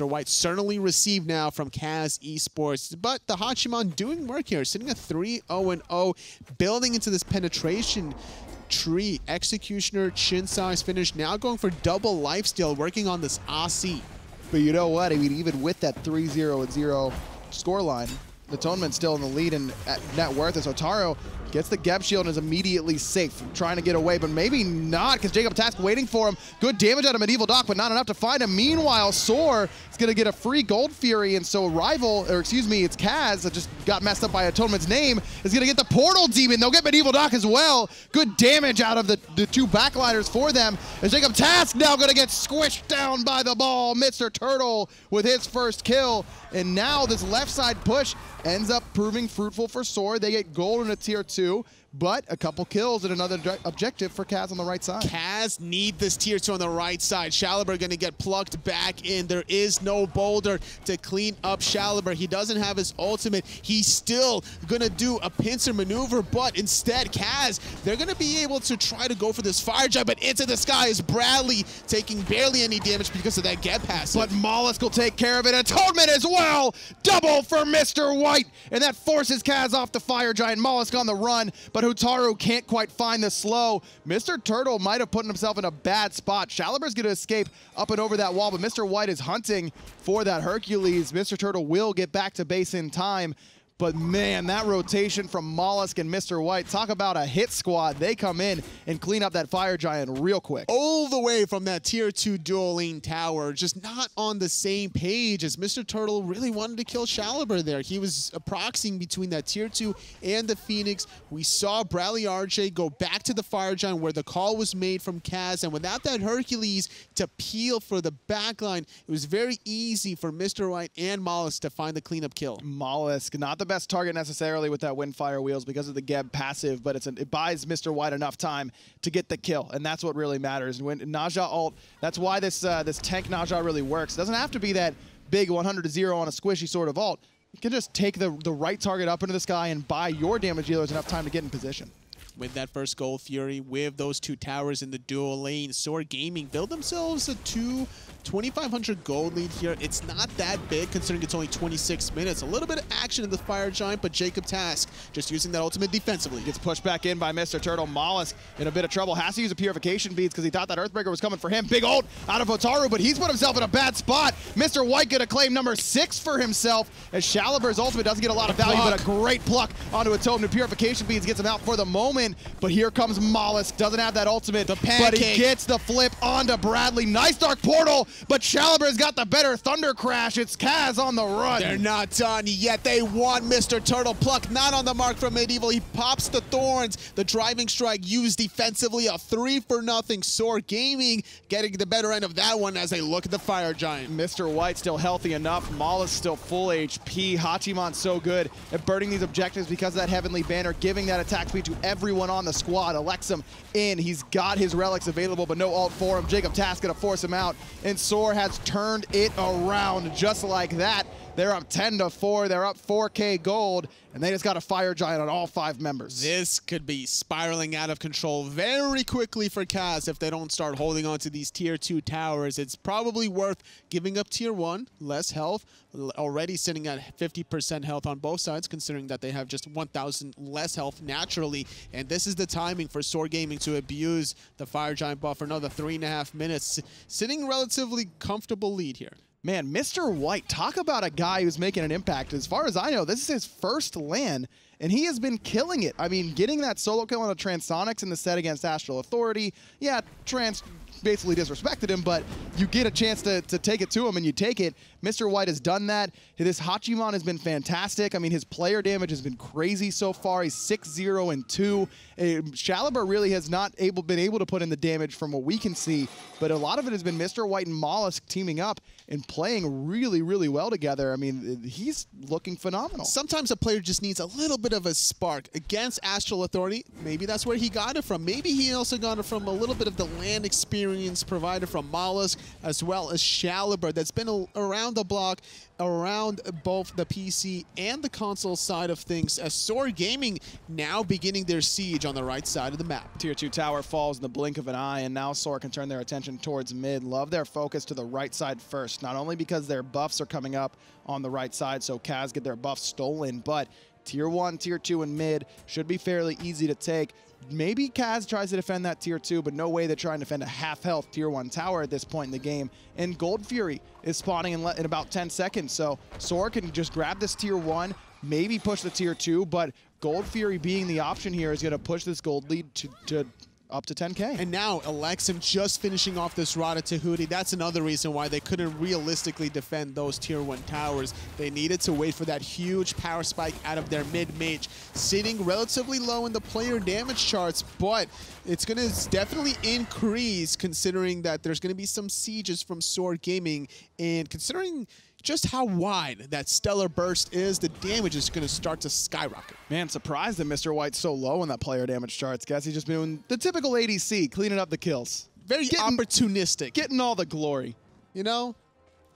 White certainly received now from CAZ eSports. But the Hachiman doing work here, sitting at 3-0-0, building into this penetration tree. Executioner, chin size finish, now going for double lifesteal, working on this Asi. But you know what? I mean, even with that 3-0-0 scoreline, Atonement's still in the lead in net worth as Hotaru gets the Geb shield and is immediately safe, trying to get away, but maybe not, because JacobTask waiting for him. Good damage out of MedievalDoc, but not enough to find him. Meanwhile, SoaR is going to get a free Gold Fury, and so it's CAZ that just got messed up by Atonement's name, is going to get the Portal Demon. They'll get MedievalDoc as well. Good damage out of the 2 backliners for them, as JacobTask now going to get squished down by the ball. Mr. Turtle with his first kill, and now this left side push ends up proving fruitful for SoaR. They get gold in a tier 2, but a couple kills and another objective for CAZ on the right side. CAZ need this tier 2 on the right side. Shaliber going to get plugged back in. There is no boulder to clean up Shaliber. He doesn't have his ultimate. He's still going to do a pincer maneuver, but instead, CAZ, they're going to be able to try to go for this fire giant, but into the sky is Bradley, taking barely any damage because of that get passive. But Mollusk will take care of it. Atonement as well. Double for Mr. White, and that forces CAZ off the fire giant. Mollusk on the run, but Hotaru can't quite find the slow. Mr. Turtle might have put himself in a bad spot. Shaliber's going to escape up and over that wall, but Mr. White is hunting for that Hercules. Mr. Turtle will get back to base in time. But man, that rotation from Mollusk and Mr. White, talk about a hit squad. They come in and clean up that fire giant real quick. All the way from that tier 2 dual lane tower, just not on the same page as Mr. Turtle really wanted to kill Shaliber there. He was proxying between that tier 2 and the Phoenix. We saw BradleyRJ go back to the fire giant where the call was made from CAZ, and without that Hercules to peel for the backline, it was very easy for Mr. White and Mollusk to find the cleanup kill. Mollusk, not the best target necessarily with that Windfire Wheels because of the Geb passive, but it buys Mr. White enough time to get the kill, and that's what really matters. When Naja ult, that's why this tank Naja really works. It doesn't have to be that big 100-0 on a squishy sort of ult. You can just take the right target up into the sky and buy your damage dealers enough time to get in position. With that first Gold Fury, with those 2 towers in the dual lane, SoaR Gaming build themselves a 2,500 gold lead here. It's not that big considering it's only 26 minutes. A little bit of action in the Fire Giant, but JacobTask just using that ultimate defensively. Gets pushed back in by Mr. Turtle. Mollusk in a bit of trouble. Has to use a Purification Beads because he thought that Earthbreaker was coming for him. Big ult out of Hotaru, but he's put himself in a bad spot. Mr. White gonna claim number 6 for himself as Shaliber's ultimate doesn't get a lot of value, but a great pluck onto Atonement. Purification Beads gets him out for the moment. But here comes Mollusk, doesn't have that ultimate, but he gets the flip onto Bradley. Nice Dark Portal, but Shaliber's got the better Thunder Crash. It's CAZ on the run. They're not done yet. They want Mr. Turtle. Pluck not on the mark from Medieval. He pops the Thorns. The Driving Strike used defensively. A 3-for-0. SoaR Gaming getting the better end of that one as they look at the Fire Giant. Mr. White still healthy enough. Mollusk still full HP. Hachiman so good at burning these objectives because of that Heavenly Banner, giving that attack speed to everyone on the squad. Elexum in. He's got his relics available, but no ult for him. JacobTask gonna force him out, and SoaR has turned it around just like that. They're up 10-4. They're up 4K gold, and they just got a Fire Giant on all 5 members. This could be spiraling out of control very quickly for CAZ if they don't start holding on to these tier 2 towers. It's probably worth giving up tier 1, less health, already sitting at 50% health on both sides, considering that they have just 1,000 less health naturally. And this is the timing for SoaR Gaming to abuse the Fire Giant buff for another 3.5 minutes, sitting relatively comfortable lead here. Man, Mr. White, talk about a guy who's making an impact. As far as I know, this is his first LAN, and he has been killing it. I mean, getting that solo kill on a Transonics in the set against Astral Authority, yeah, Trans basically disrespected him, but you get a chance to take it to him, and you take it. Mr. White has done that. This Hachiman has been fantastic. I mean, his player damage has been crazy so far. He's 6-0-2. Shaliber really has not been able to put in the damage from what we can see, but a lot of it has been Mr. White and Mollusk teaming up and playing really, really well together. I mean, he's looking phenomenal. Sometimes a player just needs a little bit of a spark. Against Astral Authority, maybe that's where he got it from. Maybe he also got it from a little bit of the land experience provided from Mollusk, as well as Shaliber, that's been around the block, around both the PC and the console side of things, as SoaR Gaming now beginning their siege on the right side of the map. Tier 2 tower falls in the blink of an eye, and now SoaR can turn their attention towards mid. Love their focus to the right side first, not only because their buffs are coming up on the right side, so CAZ get their buffs stolen, but Tier 1, Tier 2, and mid should be fairly easy to take. Maybe CAZ tries to defend that Tier 2, but no way they're trying to defend a half-health Tier 1 tower at this point in the game. And Gold Fury is spawning in about 10 seconds, so SoaR can just grab this Tier 1, maybe push the Tier 2, but Gold Fury being the option here is going to push this gold lead to up to 10K. And now Elexum just finishing off this Rada Tahuti. That's another reason why they couldn't realistically defend those Tier 1 towers. They needed to wait for that huge power spike out of their mid-mage, sitting relatively low in the player damage charts, but it's going to definitely increase considering that there's going to be some sieges from SoaR Gaming, and considering just how wide that Stellar Burst is, the damage is going to start to skyrocket. Man, surprised that Mr. White's so low in that player damage charts. Guess he's just been doing the typical ADC, cleaning up the kills. Very opportunistic. Getting all the glory. You know?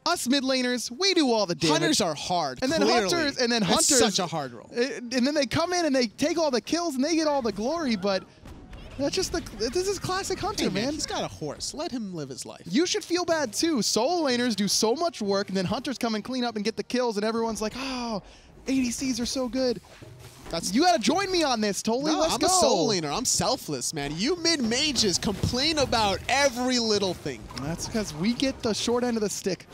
Us mid laners, we do all the damage. Hunters are hard, and then clearly. Hunters, it's such a hard role. And then they come in and they take all the kills and they get all the glory, but that's just this is classic Hunter, hey, man. He's got a horse. Let him live his life. You should feel bad too. Solo laners do so much work, and then Hunters come and clean up and get the kills, and everyone's like, oh, ADCs are so good. You got to join me on this, Totally. No, Let's I'm go. a solo laner. I'm selfless, man. You mid-mages complain about every little thing. That's because we get the short end of the stick.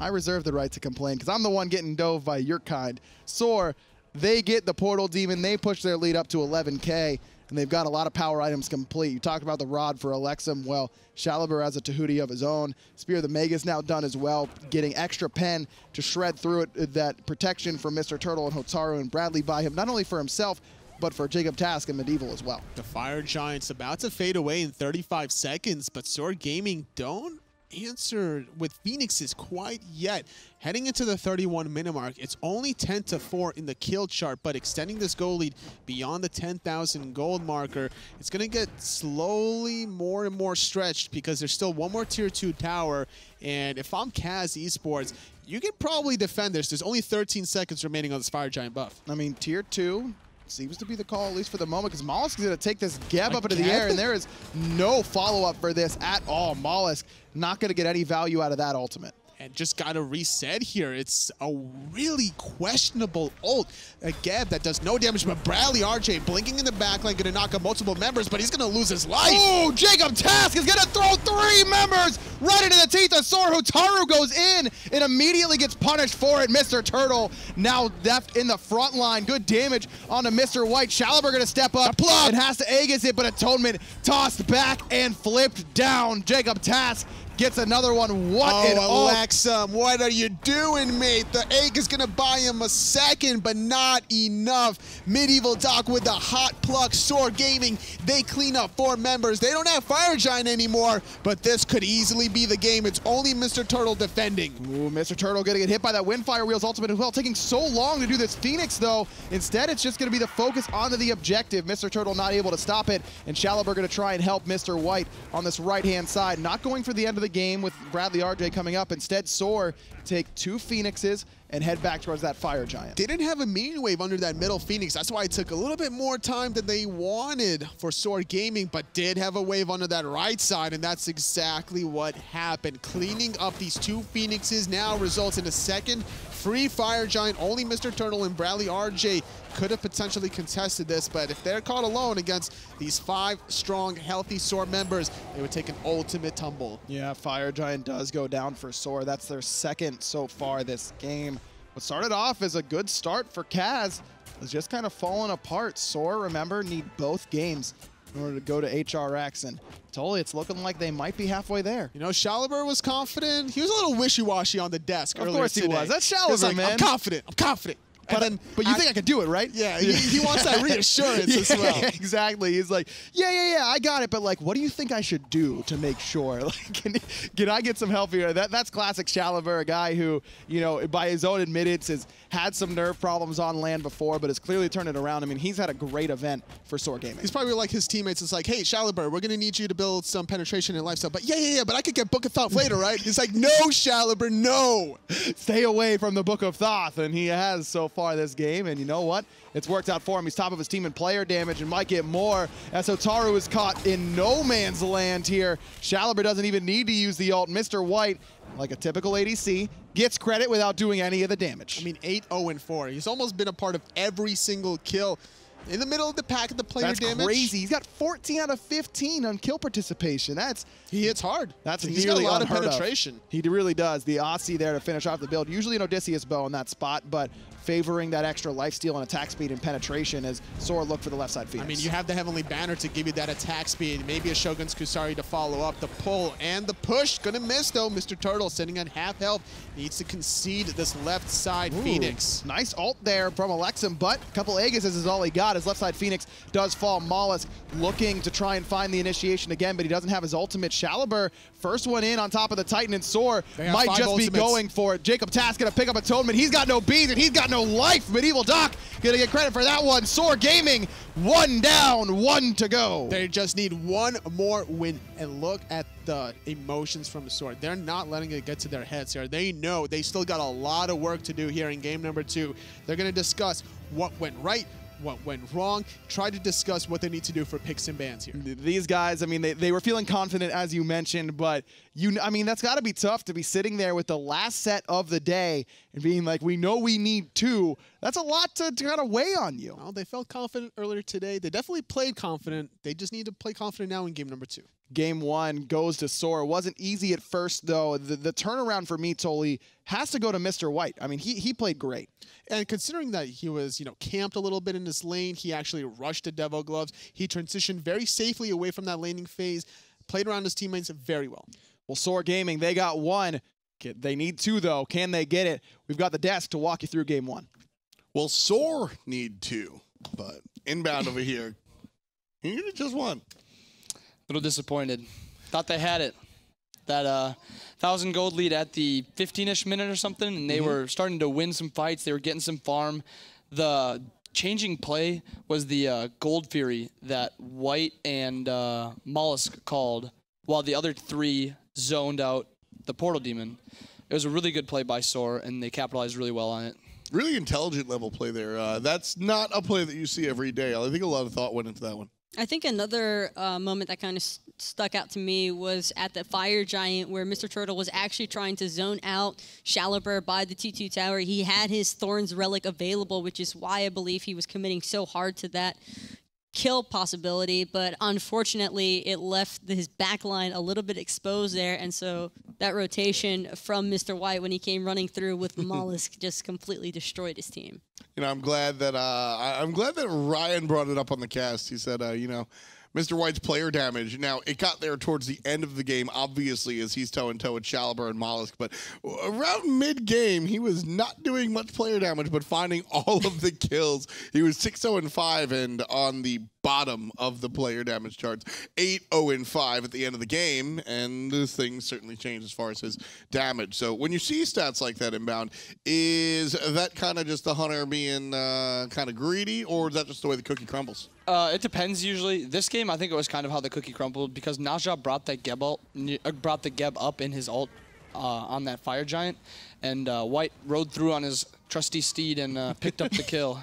I reserve the right to complain because I'm the one getting dove by your kind. SoaR, they get the Portal Demon. They push their lead up to 11K. And they've got a lot of power items complete. You talked about the rod for Elexum. Well, Shaliber has a Tahuti of his own. Spear of the Mega's now done as well, getting extra pen to shred through it. That protection from Mr. Turtle and Hotaru and Bradley by him, not only for himself, but for JacobTask and Medieval as well. The Fire Giant's about to fade away in 35 seconds, but SoaR Gaming don't answer with Phoenixes quite yet. Heading into the 31-minute mark, it's only 10-4 in the kill chart, but extending this goal lead beyond the 10,000 gold marker, it's going to get slowly more and more stretched because there's still one more Tier 2 tower, and if I'm CAZ eSports, you can probably defend this. There's only 13 seconds remaining on this Fire Giant buff. I mean, Tier 2 seems to be the call, at least for the moment, because Mollusk is going to take this Geb up into the air, and there is no follow-up for this at all. Mollusk not going to get any value out of that ultimate. And just got to reset here. It's a really questionable ult. A Geb that does no damage, but BradleyRJ blinking in the backline, going to knock out multiple members, but he's going to lose his life. Oh, JacobTask is going to throw 3 members right into the teeth of SoaR. Hotaru goes in and immediately gets punished for it. Mr. Turtle now left in the front line. Good damage onto Mr. White. Shaliber going to step up and has to Aegis it, but Atonement tossed back and flipped down. JacobTask gets another one. What an ult. Elexum, what are you doing, mate? The egg is going to buy him a second, but not enough. MedievalDoc with the hot pluck. SoaR Gaming, they clean up 4 members. They don't have Fire Giant anymore, but this could easily be the game. It's only Mr. Turtle defending. Ooh, Mr. Turtle going to get hit by that Windfire Wheels ultimate as well. Taking so long to do this Phoenix, though. Instead, it's just going to be the focus onto the objective. Mr. Turtle not able to stop it, and Shaliber going to try and help Mr. White on this right-hand side. Not going for the end of the the game with BradleyRJ coming up. Instead, SoaR take 2 Phoenixes and head back towards that Fire Giant. Didn't have a minion wave under that middle Phoenix. That's why it took a little bit more time than they wanted for SoaR Gaming, but did have a wave under that right side, and that's exactly what happened. Cleaning up these 2 Phoenixes now results in a second free Fire Giant. Only Mr. Turtle and BradleyRJ could have potentially contested this, but if they're caught alone against these 5 strong, healthy SoaR members, they would take an ultimate tumble. Yeah, Fire Giant does go down for SoaR. That's their second so far this game. What started off as a good start for CAZ is just kind of falling apart. SoaR, remember, need both games in order to go to HRX, and totally, it's looking like they might be halfway there. You know, Shaliber was confident. He was a little wishy-washy on the desk earlier today. Of course he was. That's Shaliber, like, man. I'm confident. I'm confident. But you think I could do it, right? Yeah, he wants that reassurance as well. Exactly. He's like, yeah, I got it. But like, what do you think I should do to make sure? Like, can I get some help here? That's classic Shaliber, a guy who, you know, by his own admittance, has had some nerve problems on land before, but has clearly turned it around. I mean, he's had a great event for SoaR Gaming. He's probably like his teammates. It's like, hey, Shaliber, we're gonna need you to build some penetration and lifestyle. But yeah, but I could get Book of Thoth later, right? He's like, no, Shaliber, no. Stay away from the Book of Thoth, and he has so far this game. And you know what? It's worked out for him. He's top of his team in player damage and might get more as Hotaru is caught in no man's land here. Shaliber doesn't even need to use the ult. Mr. White, like a typical ADC, gets credit without doing any of the damage. I mean, 8-0-4. He's almost been a part of every single kill. In the middle of the pack at the player damage. That's crazy. He's got 14 out of 15 on kill participation. He hits hard. That's He's got a lot of penetration. of. He really does. The Aussie there to finish off the build. Usually an Odysseus bow in that spot, but favoring that extra lifesteal and attack speed and penetration as SoaR look for the left side Phoenix. I mean, you have the Heavenly Banner to give you that attack speed. Maybe a Shogun's Kusari to follow up. The pull and the push. Gonna miss, though. Mr. Turtle sitting on half health. Needs to concede this left side Phoenix. Nice ult there from Elexum, but a couple Aegises is all he got. His left side Phoenix does fall. Mollusk looking to try and find the initiation again, but he doesn't have his ultimate. Shaliber, first one in on top of the Titan, and SoaR might just be going for it. JacobTask gonna pick up Atonement. He's got no bees and he's got no life. MedievalDoc gonna get credit for that one. SoaR Gaming, 1 down, 1 to go. They just need one more win, and look at the emotions from the SoaR. They're not letting it get to their heads here. They know they still got a lot of work to do here in game number 2. They're gonna discuss what went right, what went wrong, try to discuss what they need to do for picks and bans here. These guys, I mean, they were feeling confident, as you mentioned, but I mean, that's got to be tough to be sitting there with the last set of the day and being like, we know we need 2. That's a lot to kind of weigh on you. Well, they felt confident earlier today. They definitely played confident. They just need to play confident now in game number 2. Game 1 goes to SoaR. It wasn't easy at first, though. The turnaround for me, Toli, has to go to Mr. White. I mean, he played great. And considering that he was, camped a little bit in this lane, he actually rushed the Devil Gloves. He transitioned very safely away from that laning phase, played around his teammates very well. Well, SoaR Gaming, they got 1. They need 2, though. Can they get it? We've got the desk to walk you through game 1. Well, SoaR need 2, but inbound over here, he needed just 1. Little disappointed. Thought they had it. That 1,000 gold lead at the 15-ish minute or something, and they were starting to win some fights. They were getting some farm. The changing play was the Gold Fury that White and Mollusk called, while the other 3 zoned out the Portal Demon. It was a really good play by SoaR, and they capitalized really well on it. Really intelligent level play there. That's not a play that you see every day. I think a lot of thought went into that one. I think another moment that kind of stuck out to me was at the Fire Giant where Mr. Turtle was actually trying to zone out Shaliber by the T2 tower. He had his Thorns Relic available, which is why I believe he was committing so hard to that kill possibility, but unfortunately it left his backline a little bit exposed there, and so that rotation from Mr. White when he came running through with Mollusk just completely destroyed his team. I'm glad that Ryan brought it up on the cast. He said, Mr. White's player damage. Now, it got there towards the end of the game, obviously, as he's toe-and-toe with Shaliber and Mollusk, but around mid-game, he was not doing much player damage, but finding all of the kills. He was 6-0-5, and on the bottom of the player damage charts. 8-0-5 at the end of the game, and this thing certainly changed as far as his damage. So when you see stats like that inbound, is that kind of just the Hunter being kind of greedy, or is that just the way the cookie crumbles? It depends usually. This game, I think it was kind of how the cookie crumbled because Najah brought the Geb up in his ult on that Fire Giant, and White rode through on his trusty steed and picked up the kill.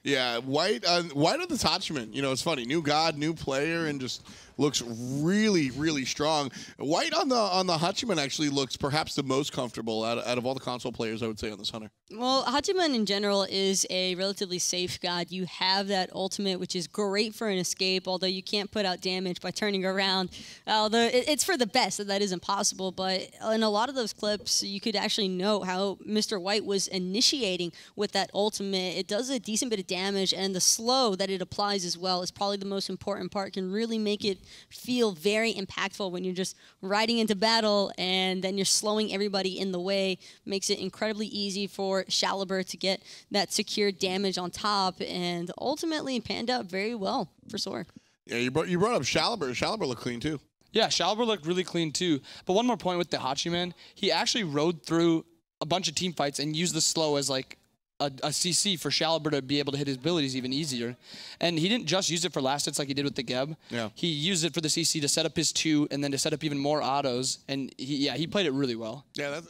Yeah, White on the Hachiman. You know, it's funny. New god, new player, and just looks really, really strong. White on the Hachiman actually looks perhaps the most comfortable out of all the console players, I would say, on this Hunter. Well, Hachiman in general is a relatively safe god. You have that ultimate, which is great for an escape, although you can't put out damage by turning around. Although it's for the best that isn't possible, but in a lot of those clips, you could actually note how Mr. White was initiating with that ultimate. It does a decent bit of damage, and the slow that it applies as well is probably the most important part. Can really make it feel very impactful when you're just riding into battle and then you're slowing everybody in the way. Makes it incredibly easy for Shaliber to get that secure damage on top, and ultimately panned out very well for SoaR. Yeah, you brought up Shaliber. Shaliber looked clean too. Yeah, Shaliber looked really clean too. But one more point with the Hachiman, he actually rode through a bunch of team fights and used the slow as like a CC for Shaliber to be able to hit his abilities even easier. And he didn't just use it for last hits like he did with the Geb. Yeah. He used it for the CC to set up his 2 and then to set up even more autos. And he played it really well. Yeah,